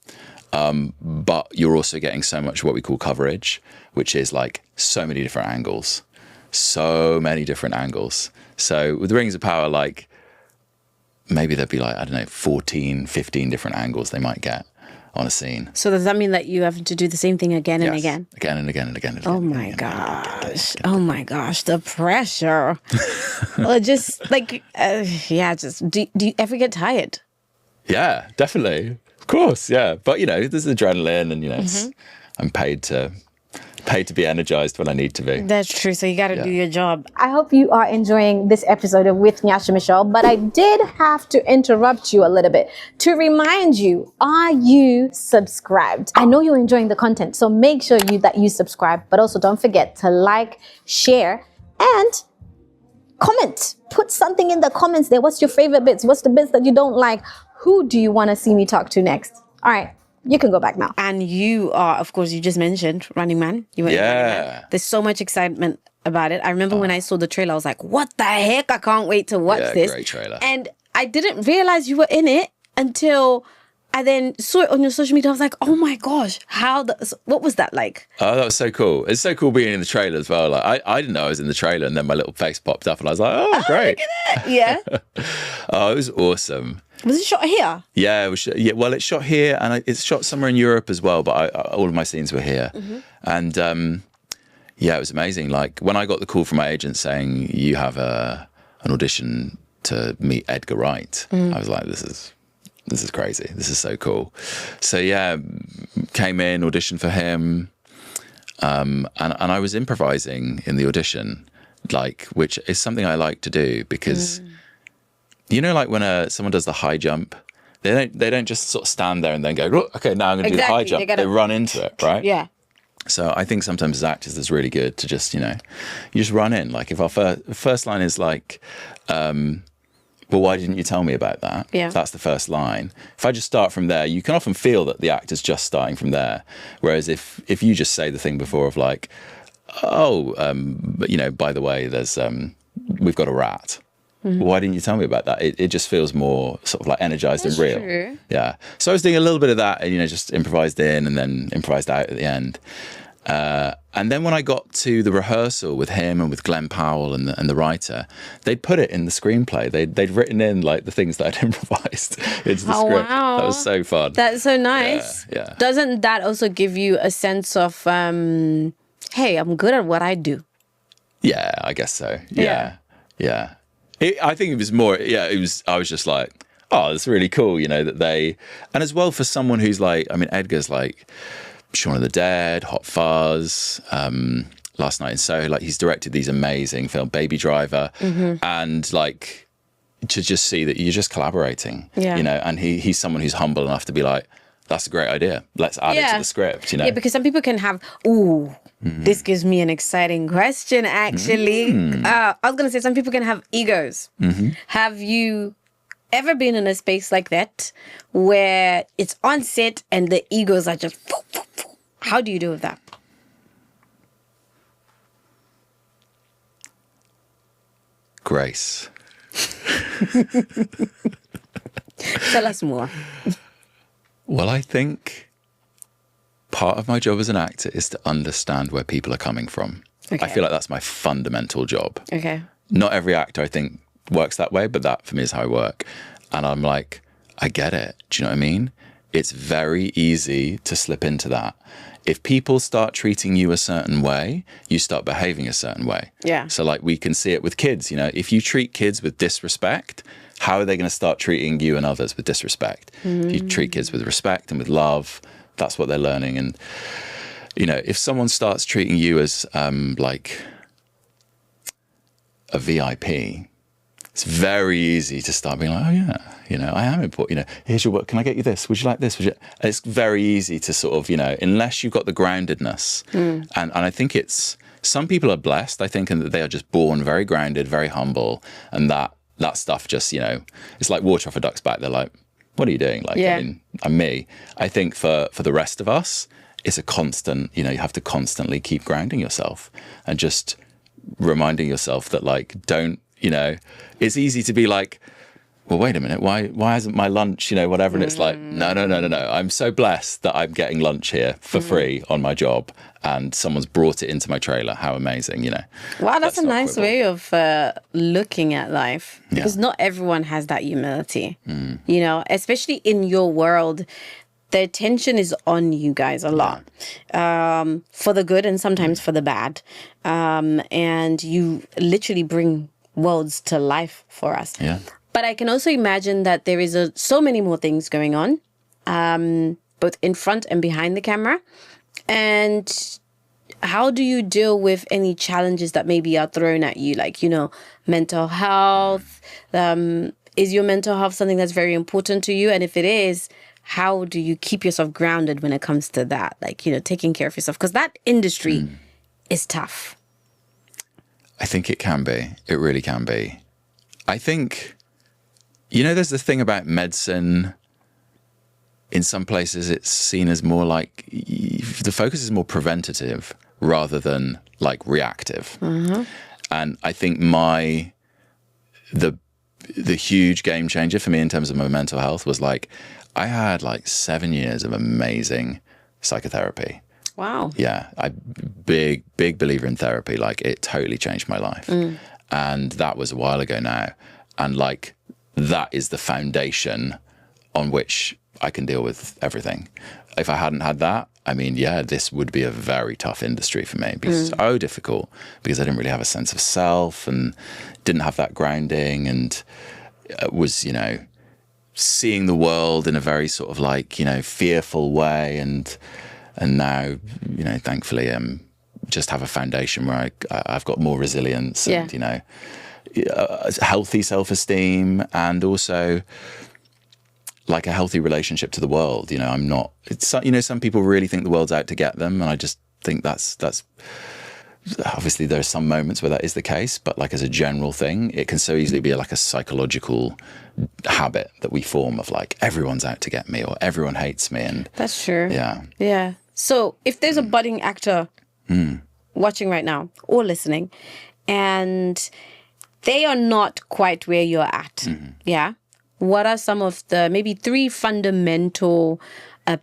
but you're also getting so much what we call coverage, which is like so many different angles. So many different angles. So with Rings of Power, like maybe there'd be like, I don't know, 14, 15 different angles they might get on a scene. So does that mean that you have to do the same thing again and Yes. again? Again and again and again and Oh again. my gosh. Oh my gosh. The pressure. Well, just like, do you ever get tired? Yeah, definitely. Of course, yeah. But, there's adrenaline and, I'm paid to be energized when I need to be. That's true. So you got to do your job. I hope you are enjoying this episode of With Nyasha Michelle, but I did have to interrupt you a little bit to remind you, are you subscribed? I know you're enjoying the content, so make sure that you subscribe, but also don't forget to like, share, and comment. Put something in the comments there. What's your favorite bits? What's the bits that you don't like? Who do you want to see me talk to next? All right. You can go back now. And you are, of course, you just mentioned Running Man. You went Running Man. There's so much excitement about it. I remember when I saw the trailer, I was like, what the heck? I can't wait to watch this. Great trailer. And I didn't realize you were in it until I then saw it on your social media. I was like, oh my gosh, what was that like? Oh, that was so cool. It's so cool being in the trailer as well. Like I didn't know I was in the trailer, and then my little face popped up and I was like, oh great. Look at that. Yeah. Oh, it was awesome. Was it shot here? Yeah, it was. Yeah, well, it's shot here, and it's shot somewhere in Europe as well. But all of my scenes were here, and it was amazing. Like when I got the call from my agent saying you have an audition to meet Edgar Wright, I was like, this is crazy. This is so cool. So yeah, came in, auditioned for him, and I was improvising in the audition, which is something I like to do because. Like when someone does the high jump, they don't just sort of stand there and then go, oh, okay, now I'm going to do the high jump. They run into it, right? Yeah. So I think sometimes as actors, it's really good to just, you just run in. Like if our first line is like, well, why didn't you tell me about that? Yeah. That's the first line. If I just start from there, you can often feel that the actor's just starting from there. Whereas if you just say the thing before of like, by the way, there's we've got a rat. Why didn't you tell me about that? It just feels more sort of like energized and real. True. Yeah. So I was doing a little bit of that and, just improvised in and then improvised out at the end. And then when I got to the rehearsal with him and with Glenn Powell and the writer, they'd put it in the screenplay. They'd written in like the things that I'd improvised into the script. Wow. That was so fun. That's so nice. Yeah. Doesn't that also give you a sense of, hey, I'm good at what I do? Yeah, I guess so. Yeah. I think it was more, I was just like, oh, it's really cool, that they, and as well for someone who's like, I mean, Edgar's like Shaun of the Dead, Hot Fuzz, Last Night in Soho, like he's directed these amazing films, Baby Driver, and like to just see that you're just collaborating, and he's someone who's humble enough to be like, that's a great idea. Let's add it to the script, Yeah, because some people can have, this gives me an exciting question, actually. I was going to say some people can have egos. Have you ever been in a space like that where it's on set and the egos are just... How do you deal with that? Grace. Tell us more. Well, I think part of my job as an actor is to understand where people are coming from. Okay. I feel like that's my fundamental job. Okay. Not every actor, I think, works that way, but that for me is how I work. And I'm like, I get it. Do you know what I mean? It's very easy to slip into that. If people start treating you a certain way, you start behaving a certain way. Yeah. So like we can see it with kids, if you treat kids with disrespect, how are they going to start treating you and others with disrespect? If you treat kids with respect and with love, that's what they're learning. And, if someone starts treating you as like a VIP, it's very easy to start being like, oh yeah, I am important. Here's your work. Can I get you this? Would you like this? It's very easy to sort of, unless you've got the groundedness. And I think some people are blessed, I think, and that they are just born very grounded, very humble. And that stuff just, it's like water off a duck's back. They're like, what are you doing? Like, I mean, I'm me. I think for the rest of us, it's a constant, you have to constantly keep grounding yourself and just reminding yourself that like, don't, it's easy to be like, well, wait a minute, why isn't my lunch, whatever? And it's like, no. I'm so blessed that I'm getting lunch here for free on my job, and someone's brought it into my trailer. How amazing, Wow, that's a nice way of looking at life, because not everyone has that humility, especially in your world. The attention is on you guys a lot, for the good and sometimes for the bad. And you literally bring worlds to life for us. Yeah. But I can also imagine that there is so many more things going on, both in front and behind the camera. And how do you deal with any challenges that maybe are thrown at you? Like, mental health. Is your mental health something that's very important to you? And if it is, how do you keep yourself grounded when it comes to that? Like, taking care of yourself, because that industry is tough. I think it can be. It really can be. I think, there's the thing about medicine. In some places, it's seen as more like the focus is more preventative rather than like reactive. Mm-hmm. And I think the huge game changer for me in terms of my mental health was like, I had like 7 years of amazing psychotherapy. Wow. Yeah. Big believer in therapy. Like, it totally changed my life. And that was a while ago now. And like, that is the foundation on which I can deal with everything. If I hadn't had that, this would be a very tough industry for me, because it's so difficult, because I didn't really have a sense of self and didn't have that grounding, and was, seeing the world in a very sort of like, fearful way. And now, thankfully, just have a foundation where I've got more resilience and, healthy self-esteem, and also like a healthy relationship to the world. I'm not, some people really think the world's out to get them. And I just think that's obviously there are some moments where that is the case, but like as a general thing, it can so easily be like a psychological habit that we form of like, everyone's out to get me or everyone hates me. And that's true. Yeah. Yeah. So if there's a budding actor watching right now or listening, and they are not quite where you're at, yeah, what are some of the maybe 3 fundamental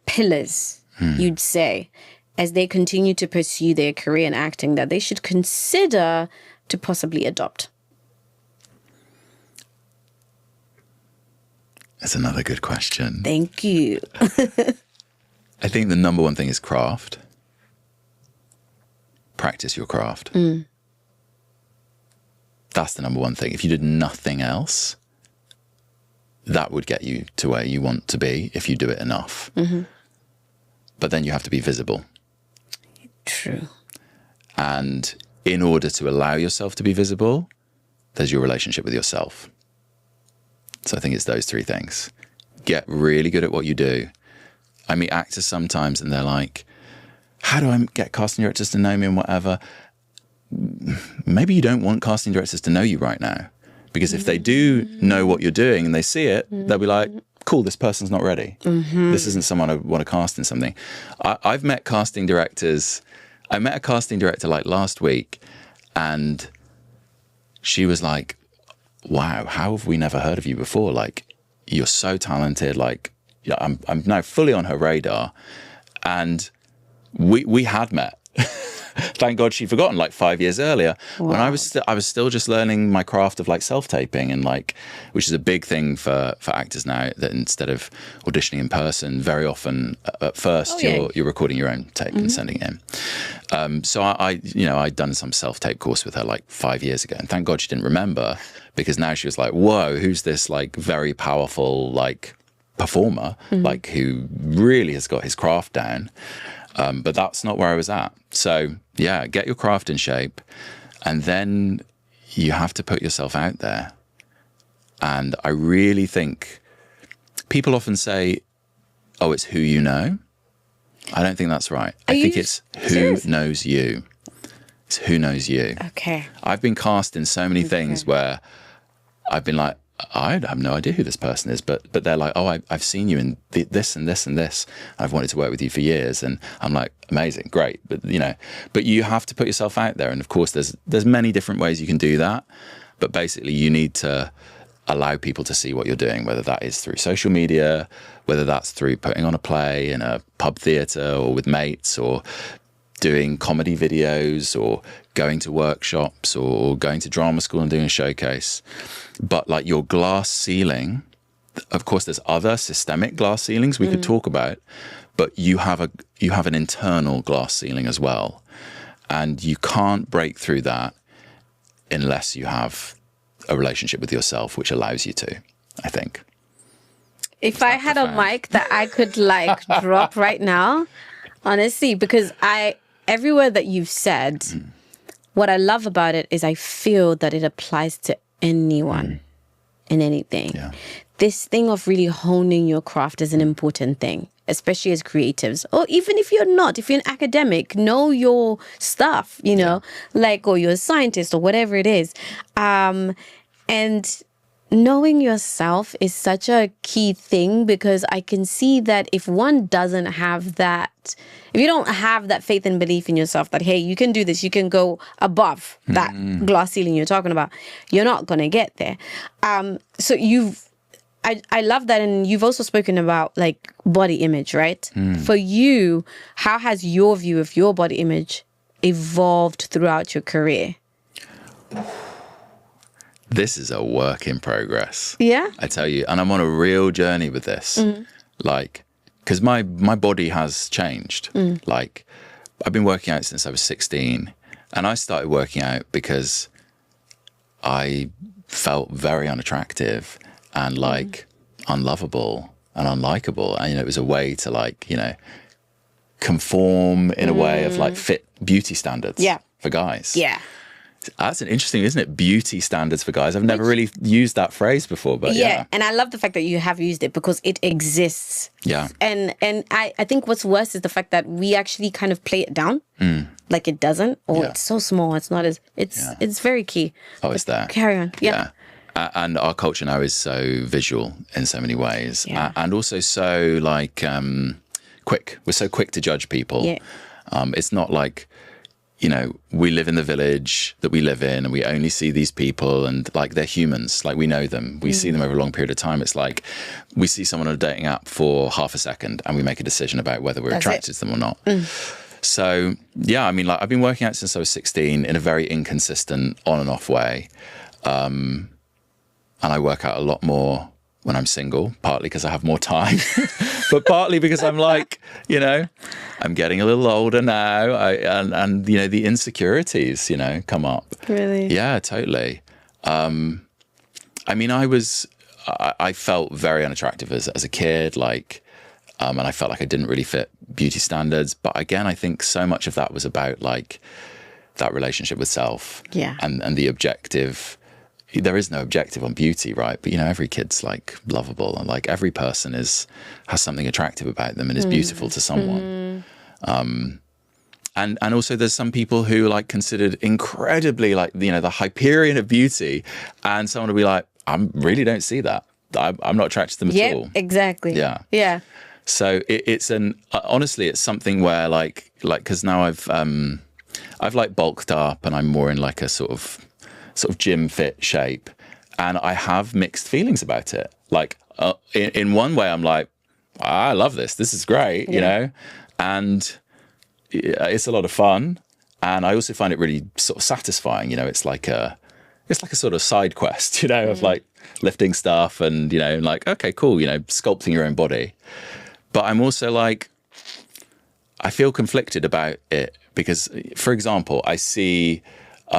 pillars you'd say, as they continue to pursue their career in acting, that they should consider to possibly adopt? That's another good question. Thank you. I think the number one thing is craft. Practice your craft. That's the number one thing. If you did nothing else, that would get you to where you want to be if you do it enough. But then you have to be visible. True. And in order to allow yourself to be visible, there's your relationship with yourself. So I think it's those 3 things. Get really good at what you do. I meet actors sometimes and they're like, how do I get casting directors to know me and whatever? Maybe you don't want casting directors to know you right now. Because if they do know what you're doing and they see it, they'll be like, cool, this person's not ready. This isn't someone I want to cast in something. I've met casting directors. I met a casting director like last week, and she was like, wow, how have we never heard of you before? Like, you're so talented. Like, yeah, I'm now fully on her radar. And we had met. Thank God she'd forgotten like 5 years earlier. Wow. When I was still just learning my craft of like self-taping, and like, which is a big thing for actors now, that instead of auditioning in person, very often at first you're recording your own tape and sending it in. So I'd done some self-tape course with her like 5 years ago, and thank God she didn't remember, because now she was like, whoa, who's this like very powerful like performer, like who really has got his craft down. But that's not where I was at. So yeah, get your craft in shape, and then you have to put yourself out there. And I really think people often say, oh, it's who you know. I don't think that's right. I think it's who knows you. It's who knows you. Okay. I've been cast in so many things where I've been like, I have no idea who this person is, but they're like, oh, I've seen you in this and this and this. I've wanted to work with you for years. And I'm like, amazing, great. But you have to put yourself out there. And of course, there's many different ways you can do that. But basically, you need to allow people to see what you're doing, whether that is through social media, whether that's through putting on a play in a pub theatre or with mates, or doing comedy videos, or going to workshops, or going to drama school and doing a showcase. But like your glass ceiling, of course, there's other systemic glass ceilings we could talk about, but you have an internal glass ceiling as well. And you can't break through that unless you have a relationship with yourself, which allows you to, I think. If I had a mic that I could like drop right now, honestly, because every word that you've said, what I love about it is I feel that it applies to anyone and anything. Yeah. This thing of really honing your craft is an important thing, especially as creatives. Or even if you're not, if you're an academic, know your stuff, you know, like, or you're a scientist or whatever it is. And knowing yourself is such a key thing, because I can see that if one doesn't have that, if you don't have that faith and belief in yourself that, hey, you can do this, you can go above that glass ceiling you're talking about, you're not going to get there. So I love that. And you've also spoken about like body image, right? For you, how has your view of your body image evolved throughout your career? This is a work in progress. Yeah. I tell you, and I'm on a real journey with this. Like, because my body has changed. Like, I've been working out since I was 16, and I started working out because I felt very unattractive and like unlovable and unlikable. And, you know, it was a way to like, you know, conform in a way of like fit beauty standards for guys. Yeah. That's an interesting, isn't it? Beauty standards for guys. I've never really used that phrase before, but yeah. And I love the fact that you have used it because it exists. Yeah. And I think what's worse is the fact that we actually kind of play it down. Like it doesn't, or it's so small. It's not as, it's very key. Oh, it's there. Carry on. Yeah. And our culture now is so visual in so many ways. And also so like quick. We're so quick to judge people. Yeah. It's not like, you know, we live in the village that we live in and we only see these people and like they're humans, like we know them. We see them over a long period of time. It's like we see someone on a dating app for half a second and we make a decision about whether we're attracted to them or not. So, yeah, I mean, like I've been working out since I was 16 in a very inconsistent on and off way. And I work out a lot more when I'm single, partly because I have more time, but partly because I'm like, you know, I'm getting a little older now, and you know, the insecurities, you know, come up. Really? Yeah, totally. I mean, I felt very unattractive as a kid, like, and I felt like I didn't really fit beauty standards. But again, I think so much of that was about like that relationship with self, and the objective. There is no objective on beauty, right? But, you know, every kid's like lovable and like every person has something attractive about them and is beautiful to someone. And also there's some people who are like considered incredibly like, you know, the Hyperion of beauty, and someone will be like, I really don't see that. I'm not attracted to them at all. Exactly. Yeah. Yeah. So it's honestly, it's something where like, cause now I've like bulked up and I'm more in like a sort of gym fit shape, and I have mixed feelings about it. Like in one way I'm like, I love this is great, you know, and it's a lot of fun, and I also find it really sort of satisfying, you know. It's like a sort of side quest, you know, of like lifting stuff and, you know, like, okay, cool, you know, sculpting your own body. But I'm also like, I feel conflicted about it because, for example, I see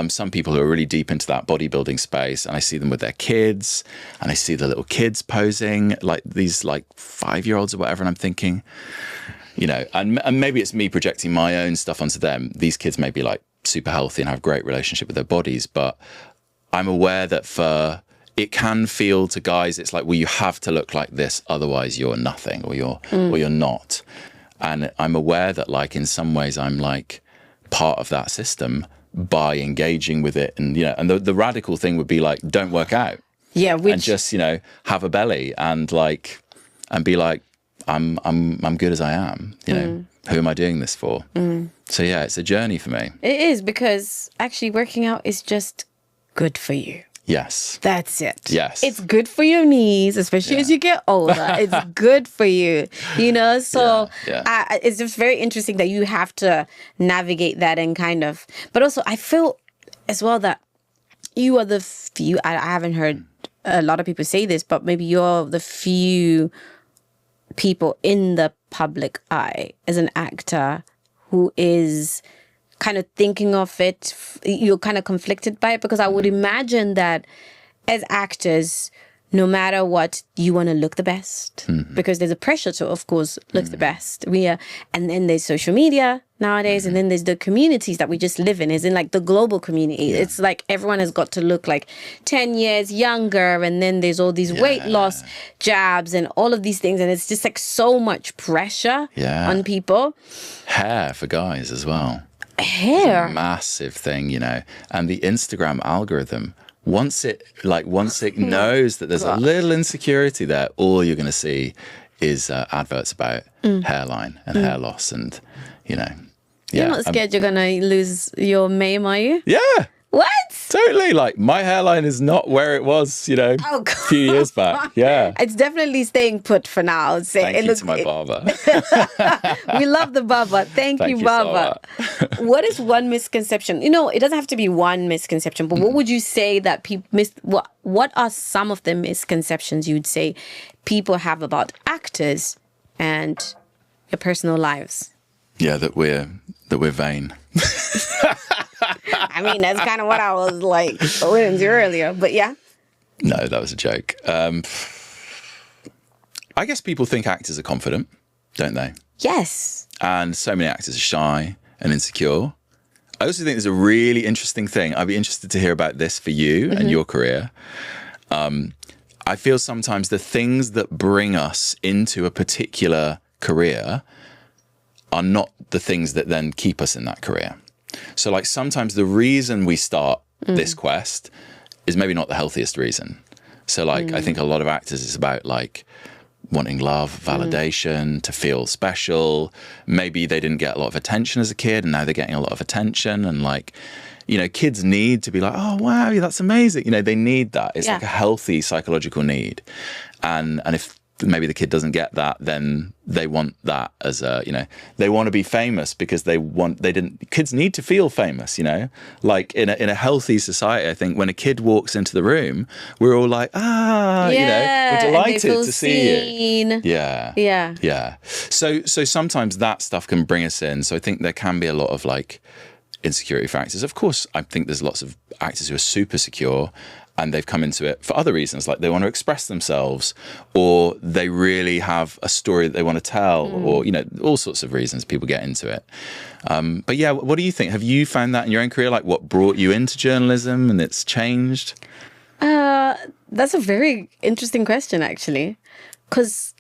some people who are really deep into that bodybuilding space, and I see them with their kids, and I see the little kids posing like these like 5-year-olds or whatever, and I'm thinking, you know, and maybe it's me projecting my own stuff onto them. These kids may be like super healthy and have a great relationship with their bodies, but I'm aware that it can feel to guys, it's like, well, you have to look like this, otherwise you're nothing, or you're not. And I'm aware that like in some ways I'm like part of that system by engaging with it, and, you know, and the radical thing would be like, don't work out, and just, you know, have a belly and like, and be like, I'm good as I am, you know. Who am I doing this for? So yeah, it's a journey for me. It is, because actually working out is just good for you. Yes. That's it. Yes. It's good for your knees, especially as you get older. It's good for you, you know? So it's just very interesting that you have to navigate that and kind of, but also I feel as well that you are the few, I haven't heard a lot of people say this, but maybe you're the few people in the public eye as an actor who is kind of thinking of it, you're kind of conflicted by it, because I would imagine that as actors, no matter what, you want to look the best, because there's a pressure to, of course, look the best. And then there's social media nowadays, and then there's the communities that we just live in, is in like the global community. It's like everyone has got to look like 10 years younger, and then there's all these weight loss jabs and all of these things, and it's just like so much pressure on people. Hair for guys as well. Hair, it's a massive thing, you know, and the Instagram algorithm, once it knows that there's a little insecurity there, all you're going to see is adverts about hairline and hair loss, and you know, you're not scared you're going to lose your mane, are you? Yeah. What? Totally. Like, my hairline is not where it was, you know, a few years back. Yeah. It's definitely staying put for now, I would say. Thank you to my barber. We love the barber. Thank you, barber. What is one misconception? You know, it doesn't have to be one misconception, but what would you say that people what are some of the misconceptions you would say people have about actors and your personal lives? Yeah, that we're vain. I mean, that's kind of what I was like alluding to earlier, but yeah. No, that was a joke. I guess people think actors are confident, don't they? Yes. And so many actors are shy and insecure. I also think there's a really interesting thing. I'd be interested to hear about this for you and your career. I feel sometimes the things that bring us into a particular career are not the things that then keep us in that career. So like sometimes the reason we start this quest is maybe not the healthiest reason. So like I think a lot of actors is about like wanting love, validation, to feel special. Maybe they didn't get a lot of attention as a kid and now they're getting a lot of attention, and like, you know, kids need to be like, oh wow, that's amazing. You know, they need that. It's like a healthy psychological need. And if maybe the kid doesn't get that, then they want that as a, you know, they want to be famous because kids need to feel famous, you know, like in a healthy society. I think when a kid walks into the room, we're all like, you know, we're delighted to see you. Yeah. So sometimes that stuff can bring us in. So I think there can be a lot of like insecurity factors. Of course, I think there's lots of actors who are super secure and they've come into it for other reasons, like they want to express themselves, or they really have a story that they want to tell, or, you know, all sorts of reasons people get into it. But yeah, what do you think? Have you found that in your own career? Like what brought you into journalism and it's changed? That's a very interesting question, actually. Because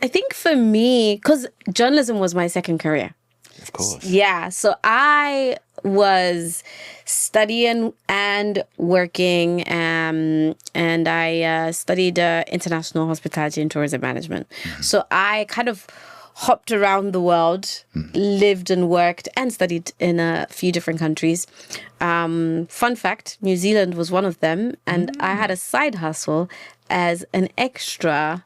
I think for me, because journalism was my second career. Of course. Yeah. So I was studying and working, and I studied international hospitality and tourism management. So I kind of hopped around the world, lived and worked and studied in a few different countries. Fun fact, New Zealand was one of them. And I had a side hustle as an extra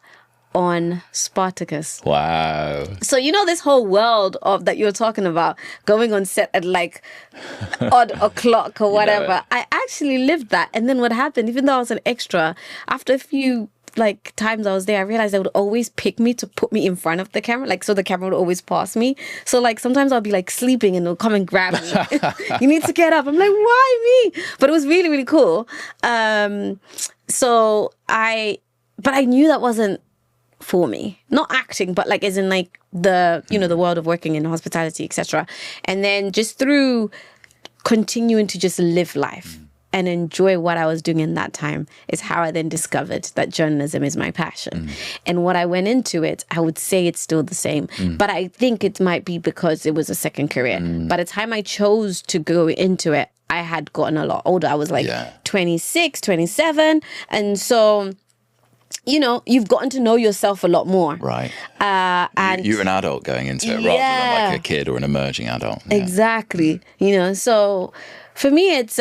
on Spartacus. Wow. So you know this whole world of that you're talking about, going on set at like odd o'clock or whatever. You know, I actually lived that. And then what happened, even though I was an extra, after a few like times I was there, I realized they would always pick me to put me in front of the camera, like so the camera would always pass me. So like sometimes I'll be like sleeping and they'll come and grab me. You need to get up. I'm like, why me? But it was really, really cool. But I knew that wasn't for me, not acting, but like as in like the, you know, the world of working in hospitality, etc. And then just through continuing to just live life and enjoy what I was doing in that time is how I then discovered that journalism is my passion. And what I went into it, I would say it's still the same, but I think it might be because it was a second career. By the time I chose to go into it, I had gotten a lot older. I was like 26, 27. And so you know, you've gotten to know yourself a lot more. Right. And you're an adult going into it rather than like a kid or an emerging adult. Yeah. Exactly. You know, so for me, it's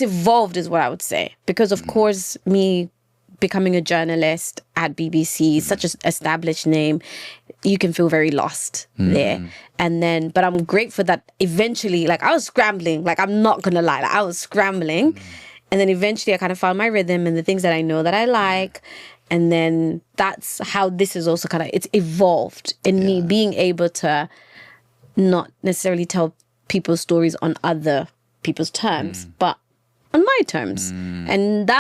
evolved is what I would say. Because of course, me becoming a journalist at BBC, such an established name, you can feel very lost there. And then, but I'm grateful that eventually, like I was scrambling, like I'm not going to lie, like, I was scrambling. And then eventually I kind of found my rhythm and the things that I know that I like. And then that's how this is also kind of, it's evolved in me being able to not necessarily tell people's stories on other people's terms, but on my terms. And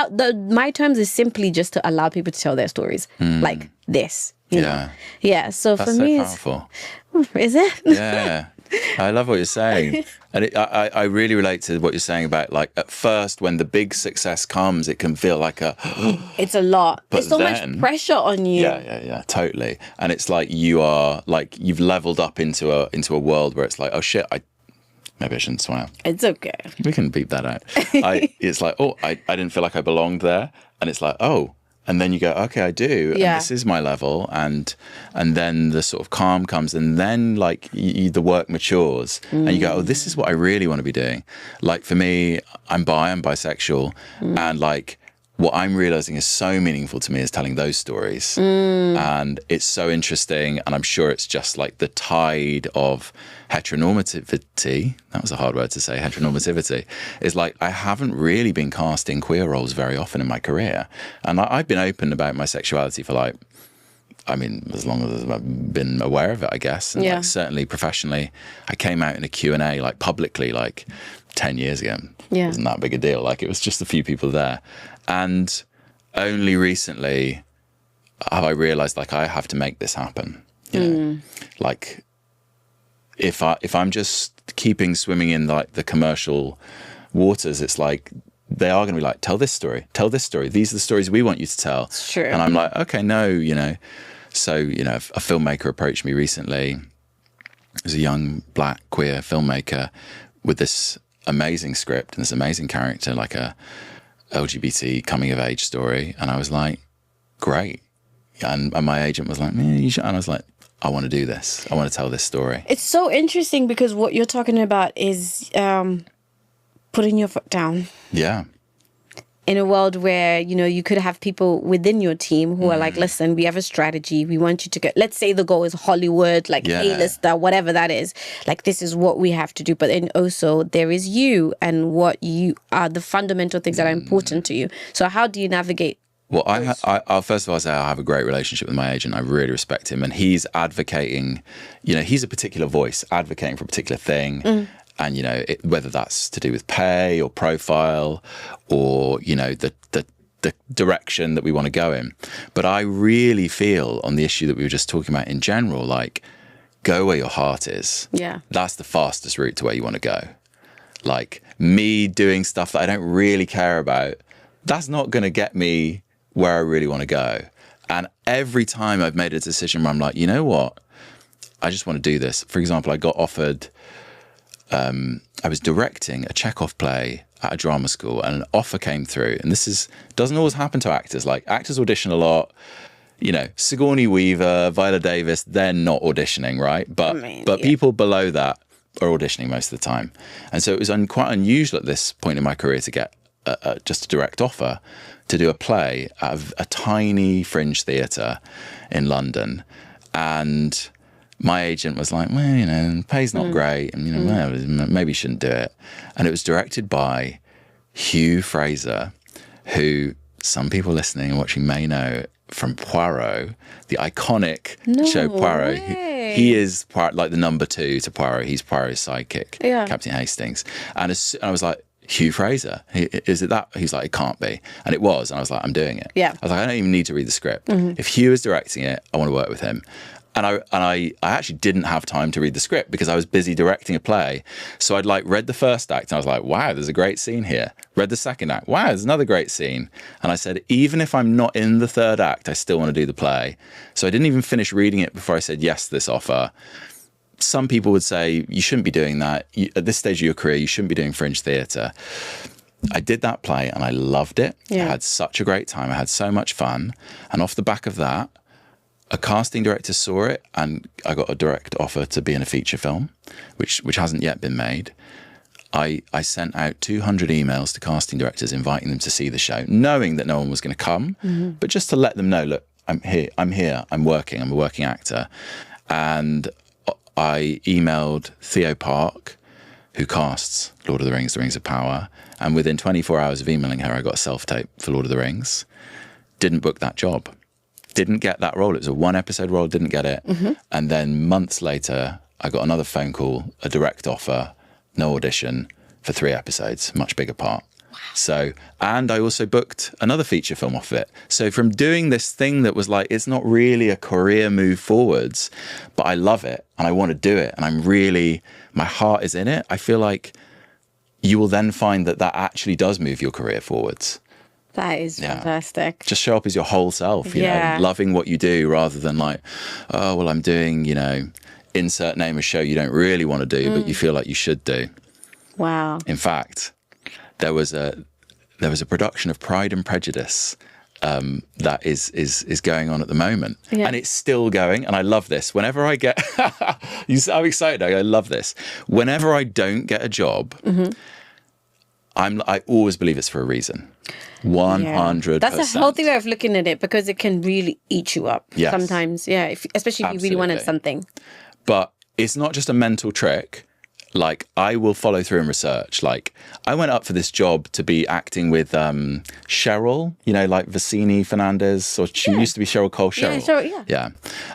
my terms is simply just to allow people to tell their stories like this. You know? Yeah. So that's for so me, powerful. Is it? Yeah. I love what you're saying. And I really relate to what you're saying about, like, at first when the big success comes, it can feel like it's a lot. But There's so then, much pressure on you. Yeah, totally. And it's like you've leveled up into a world where it's like, oh shit, maybe I shouldn't swear. It's okay. We can beep that out. It's like, oh, I didn't feel like I belonged there. And it's like, oh. And then you go, okay, I do. Yeah. And this is my level. And then the sort of calm comes. And then, like, the work matures. And you go, oh, this is what I really want to be doing. Like, for me, I'm bisexual. And, like, what I'm realizing is so meaningful to me is telling those stories. And it's so interesting. And I'm sure it's just like the tide of heteronormativity. That was a hard word to say, heteronormativity. Is like, I haven't really been cast in queer roles very often in my career. And I've been open about my sexuality for, like, I mean, as long as I've been aware of it, I guess. And like, certainly professionally, I came out in a Q&A, like, publicly, like 10 years ago. It wasn't that big a deal. Like, it was just a few people there. And only recently have I realized, like, I have to make this happen. You know? Like, if I'm just keeping swimming in, like, the commercial waters, it's like, they are going to be like, tell this story. These are the stories we want you to tell. It's true. And I'm like, okay, no, you know. So, you know, a filmmaker approached me recently. There's a young black queer filmmaker with this amazing script and this amazing character, like a LGBT coming of age story. And I was like, great. And my agent was like, you should. And I was like, I want to do this. I want to tell this story. It's so interesting because what you're talking about is putting your foot down. Yeah. In a world where, you know, you could have people within your team who are like, listen, we have a strategy. We want you to get, let's say the goal is Hollywood, like A-lister, whatever that is. Like, this is what we have to do. But then also there is you and what you are, the fundamental things that are important to you. So how do you navigate? Well, I'll first of all say I have a great relationship with my agent. I really respect him. And he's advocating, you know, he's a particular voice advocating for a particular thing. And, you know, whether that's to do with pay or profile or, you know, the direction that we want to go in. But I really feel on the issue that we were just talking about in general, like, go where your heart is. Yeah. That's the fastest route to where you want to go. Like, me doing stuff that I don't really care about, that's not going to get me where I really want to go. And every time I've made a decision where I'm like, you know what? I just want to do this. For example, I got offered... I was directing a Chekhov play at a drama school and an offer came through. And this doesn't always happen to actors. Like, actors audition a lot. You know, Sigourney Weaver, Viola Davis, they're not auditioning, right? But people below that are auditioning most of the time. And so it was quite unusual at this point in my career to get just a direct offer to do a play at a tiny fringe theatre in London. And my agent was like, well, you know, pay's not great. And, you know, well, maybe you shouldn't do it. And it was directed by Hugh Fraser, who some people listening and watching may know from Poirot, the iconic show Poirot. He is like the number 2 to Poirot. He's Poirot's sidekick, Captain Hastings. And I was like, Hugh Fraser, is it that? He's like, it can't be. And it was. And I was like, I'm doing it. Yeah. I was like, I don't even need to read the script. If Hugh is directing it, I want to work with him. And I actually didn't have time to read the script because I was busy directing a play. So I'd like read the first act and I was like, wow, there's a great scene here. Read the second act. Wow, there's another great scene. And I said, even if I'm not in the third act, I still want to do the play. So I didn't even finish reading it before I said yes to this offer. Some people would say, you shouldn't be doing that. At this stage of your career, you shouldn't be doing fringe theatre. I did that play and I loved it. Yeah. I had such a great time. I had so much fun. And off the back of that, a casting director saw it and I got a direct offer to be in a feature film, which hasn't yet been made. I sent out 200 emails to casting directors inviting them to see the show, knowing that no one was going to come, but just to let them know, look, I'm here, I'm working, I'm a working actor. And I emailed Theo Park, who casts Lord of the Rings of Power. And within 24 hours of emailing her, I got a self-tape for Lord of the Rings. Didn't book that job. Didn't get that role. It was a 1-episode role, didn't get it. And then months later, I got another phone call, a direct offer, no audition, for 3 episodes, much bigger part. Wow. So, and I also booked another feature film off of it. So from doing this thing that was like, it's not really a career move forwards, but I love it and I want to do it. And I'm really, my heart is in it. I feel like you will then find that that actually does move your career forwards. That is fantastic. Just show up as your whole self, you know, loving what you do rather than like, oh, well, I'm doing, you know, insert name a show you don't really want to do, but you feel like you should do. Wow. In fact, there was a production of Pride and Prejudice that is going on at the moment, and it's still going. And I love this. Whenever I get, I'm excited. I love this. Whenever I don't get a job, I always believe it's for a reason. 100%. That's a healthy way of looking at it because it can really eat you up sometimes. Yeah, especially if you really wanted something. But it's not just a mental trick. Like, I will follow through and research. Like, I went up for this job to be acting with Cheryl, you know, like Vicini Fernandez, or she used to be Cheryl Cole Cheryl. Yeah.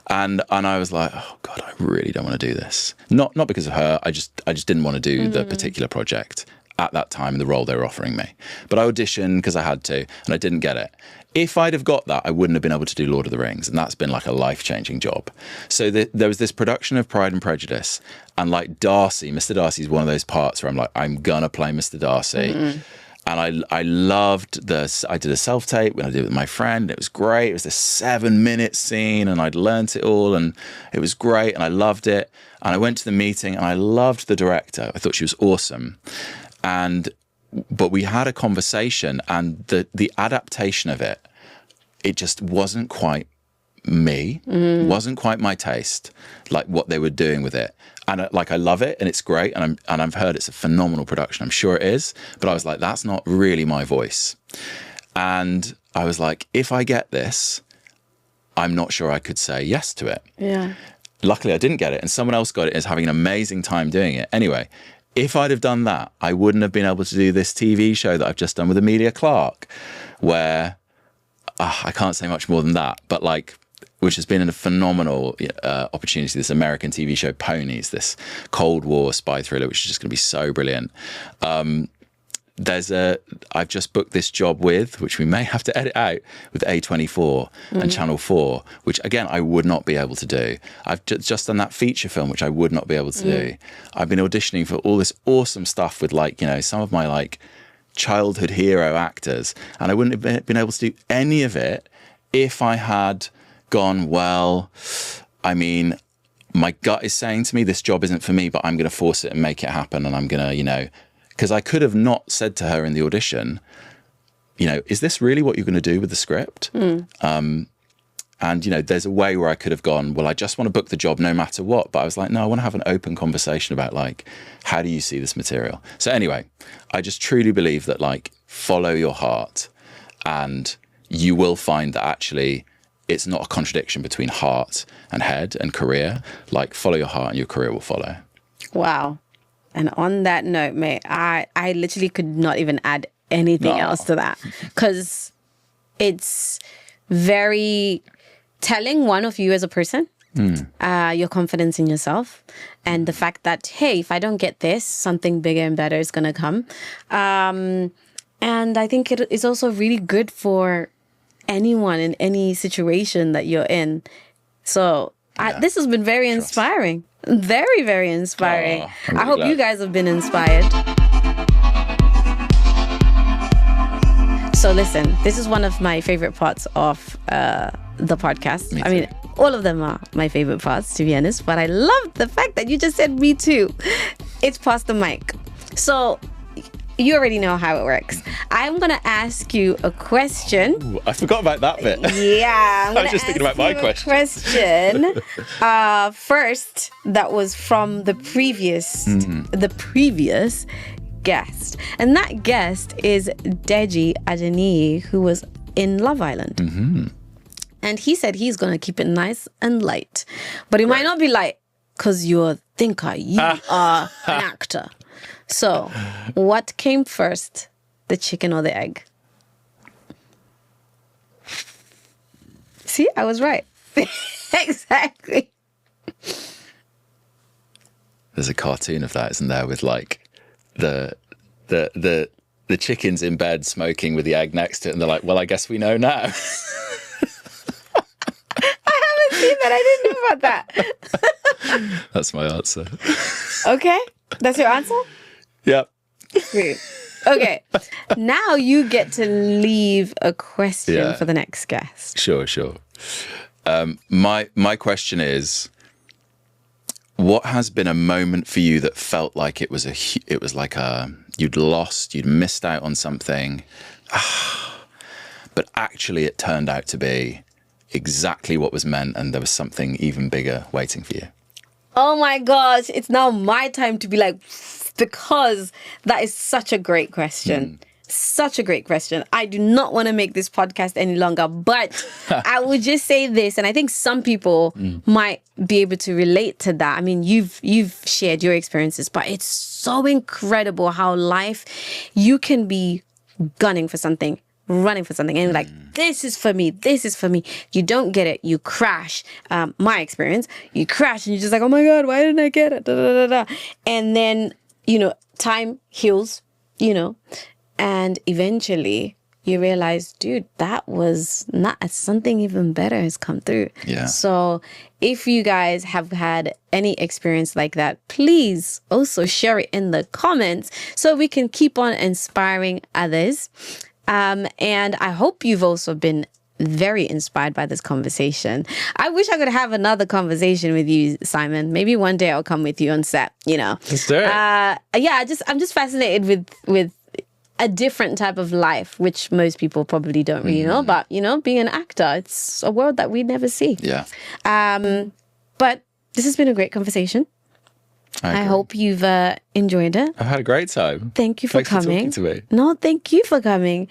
And I was like, oh God, I really don't want to do this. Not because of her. I just didn't want to do the particular project at that time, the role they were offering me. But I auditioned because I had to, and I didn't get it. If I'd have got that, I wouldn't have been able to do Lord of the Rings, and that's been like a life-changing job. So there was this production of Pride and Prejudice, and like Darcy, Mr. Darcy is one of those parts where I'm like, I'm gonna play Mr. Darcy. And I loved this. I did a self-tape when I did it with my friend. It was great. It was this 7-minute scene, and I'd learnt it all, and it was great, and I loved it. And I went to the meeting, and I loved the director. I thought she was awesome. But we had a conversation, and the adaptation of it just wasn't quite me, wasn't quite my taste, like what they were doing with it. And like, I love it and it's great, and I've heard it's a phenomenal production. I'm sure it is, but I was like, that's not really my voice. And I was like, if I get this, I'm not sure I could say yes to it. Yeah. Luckily, I didn't get it, and someone else got it and is having an amazing time doing it. Anyway, if I'd have done that, I wouldn't have been able to do this TV show that I've just done with Emilia Clarke, where I can't say much more than that, but like, which has been a phenomenal opportunity. This American TV show, Ponies, this Cold War spy thriller, which is just going to be so brilliant. I've just booked this job with, which we may have to edit out, with A24 and Channel 4, which again, I would not be able to do. I've just done that feature film, which I would not be able to do. I've been auditioning for all this awesome stuff with, like, you know, some of my like childhood hero actors, and I wouldn't have been able to do any of it if I had gone, well, I mean, my gut is saying to me, this job isn't for me, but I'm going to force it and make it happen. And I'm going to, you know, because I could have not said to her in the audition, you know, is this really what you're going to do with the script? And, you know, there's a way where I could have gone, well, I just want to book the job no matter what. But I was like, no, I want to have an open conversation about, like, how do you see this material? So anyway, I just truly believe that, like, follow your heart, and you will find that actually it's not a contradiction between heart and head and career. Like, follow your heart and your career will follow. Wow. And on that note, mate, I literally could not even add anything else to that, because it's very telling, one, of you as a person, your confidence in yourself, and the fact that, hey, if I don't get this, something bigger and better is going to come. And I think it is also really good for anyone in any situation that you're in. So this has been very inspiring. Very, very inspiring. Really, I hope you guys have been inspired. So listen, this is one of my favorite parts of the podcast. I mean, all of them are my favorite parts, to be honest, but I love the fact that you just said me too. It's Pass the Mic. So you already know how it works. I'm going to ask you a question. Ooh, I forgot about that bit. Yeah. I was just thinking about my question. First, that was from the previous guest. And that guest is Deji Ajani, who was in Love Island. Mm-hmm. And he said he's going to keep it nice and light. But it might not be light because you're a thinker. You are an actor. So, what came first, the chicken or the egg? See, I was right. Exactly. There's a cartoon of that, isn't there, with like the chickens in bed smoking with the egg next to it, and they're like, "Well, I guess we know now." I haven't seen that. I didn't know about that. That's my answer. Okay, that's your answer? Yep. Sweet. Okay, now you get to leave a question for the next guest. Sure. My question is, what has been a moment for you that felt like it was like you'd missed out on something, but actually it turned out to be exactly what was meant, and there was something even bigger waiting for you? Oh my gosh, it's now my time to be like, because that is such a great question. Such a great question. I do not want to make this podcast any longer, but I would just say this, and I think some people might be able to relate to that. I mean, you've shared your experiences, but it's so incredible how life, you can be gunning for something, running for something, and like, this is for me. You don't get it, you crash. My experience, you crash and you're just like, oh my God, why didn't I get it? Da, da, da, da. And then, time heals, and eventually you realize, dude, that was not something even better has come through. Yeah. So if you guys have had any experience like that, please also share it in the comments so we can keep on inspiring others. And I hope you've also been very inspired by this conversation. I wish I could have another conversation with you, Simon. Maybe one day I'll come with you on set, Let's do it. I'm just fascinated with a different type of life, which most people probably don't really know. But, being an actor, it's a world that we never see. Yeah. But this has been a great conversation. I hope you've enjoyed it. I've had a great time. Thank you for coming. For talking to me. No, thank you for coming.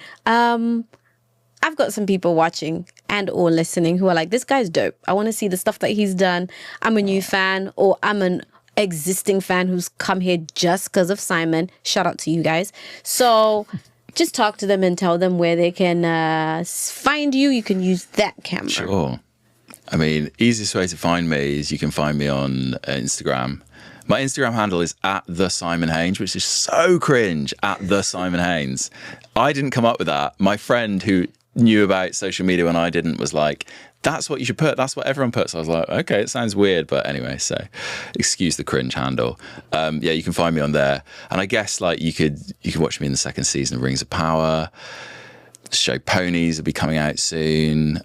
I've got some people watching and or listening who are like, this guy's dope. I want to see the stuff that he's done. I'm a new fan, or I'm an existing fan who's come here just because of Simon. Shout out to you guys. So just talk to them and tell them where they can find you. You can use that camera. Sure. I mean, easiest way to find me is you can find me on Instagram. My Instagram handle is @theSimonHaines, which is so cringe, @theSimonHaines. I didn't come up with that. My friend who knew about social media when I didn't was like, that's what you should put. That's what everyone puts. I was like, okay, it sounds weird. But anyway, so excuse the cringe handle. You can find me on there. And I guess like you could watch me in the second season of Rings of Power. The show Ponies will be coming out soon.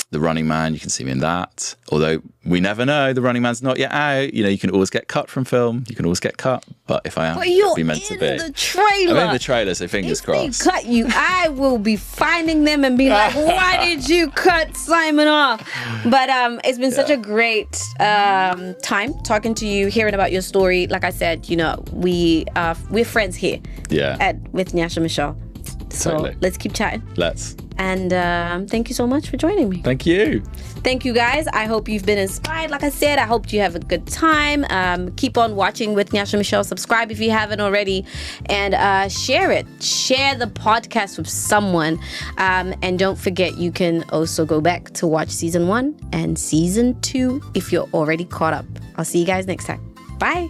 The Running Man, you can see me in that. Although we never know, The Running Man's not yet out. You can always get cut from film. You can always get cut. But if I am, it'll be meant to be. The trailer. I'm in the trailer, so fingers crossed. If they cut you, I will be finding them and be like, why did you cut Simon off? But it's been such a great time talking to you, hearing about your story. Like I said, we're friends here. Yeah. With Nyasha Michelle. So Totally. Let's keep chatting. Let's. And thank you so much for joining me. Thank you. Thank you, guys. I hope you've been inspired. Like I said, I hope you have a good time. Keep on watching with Nyasha Michelle. Subscribe if you haven't already. And share it. Share the podcast with someone. And don't forget, you can also go back to watch season 1 and season 2 if you're already caught up. I'll see you guys next time. Bye.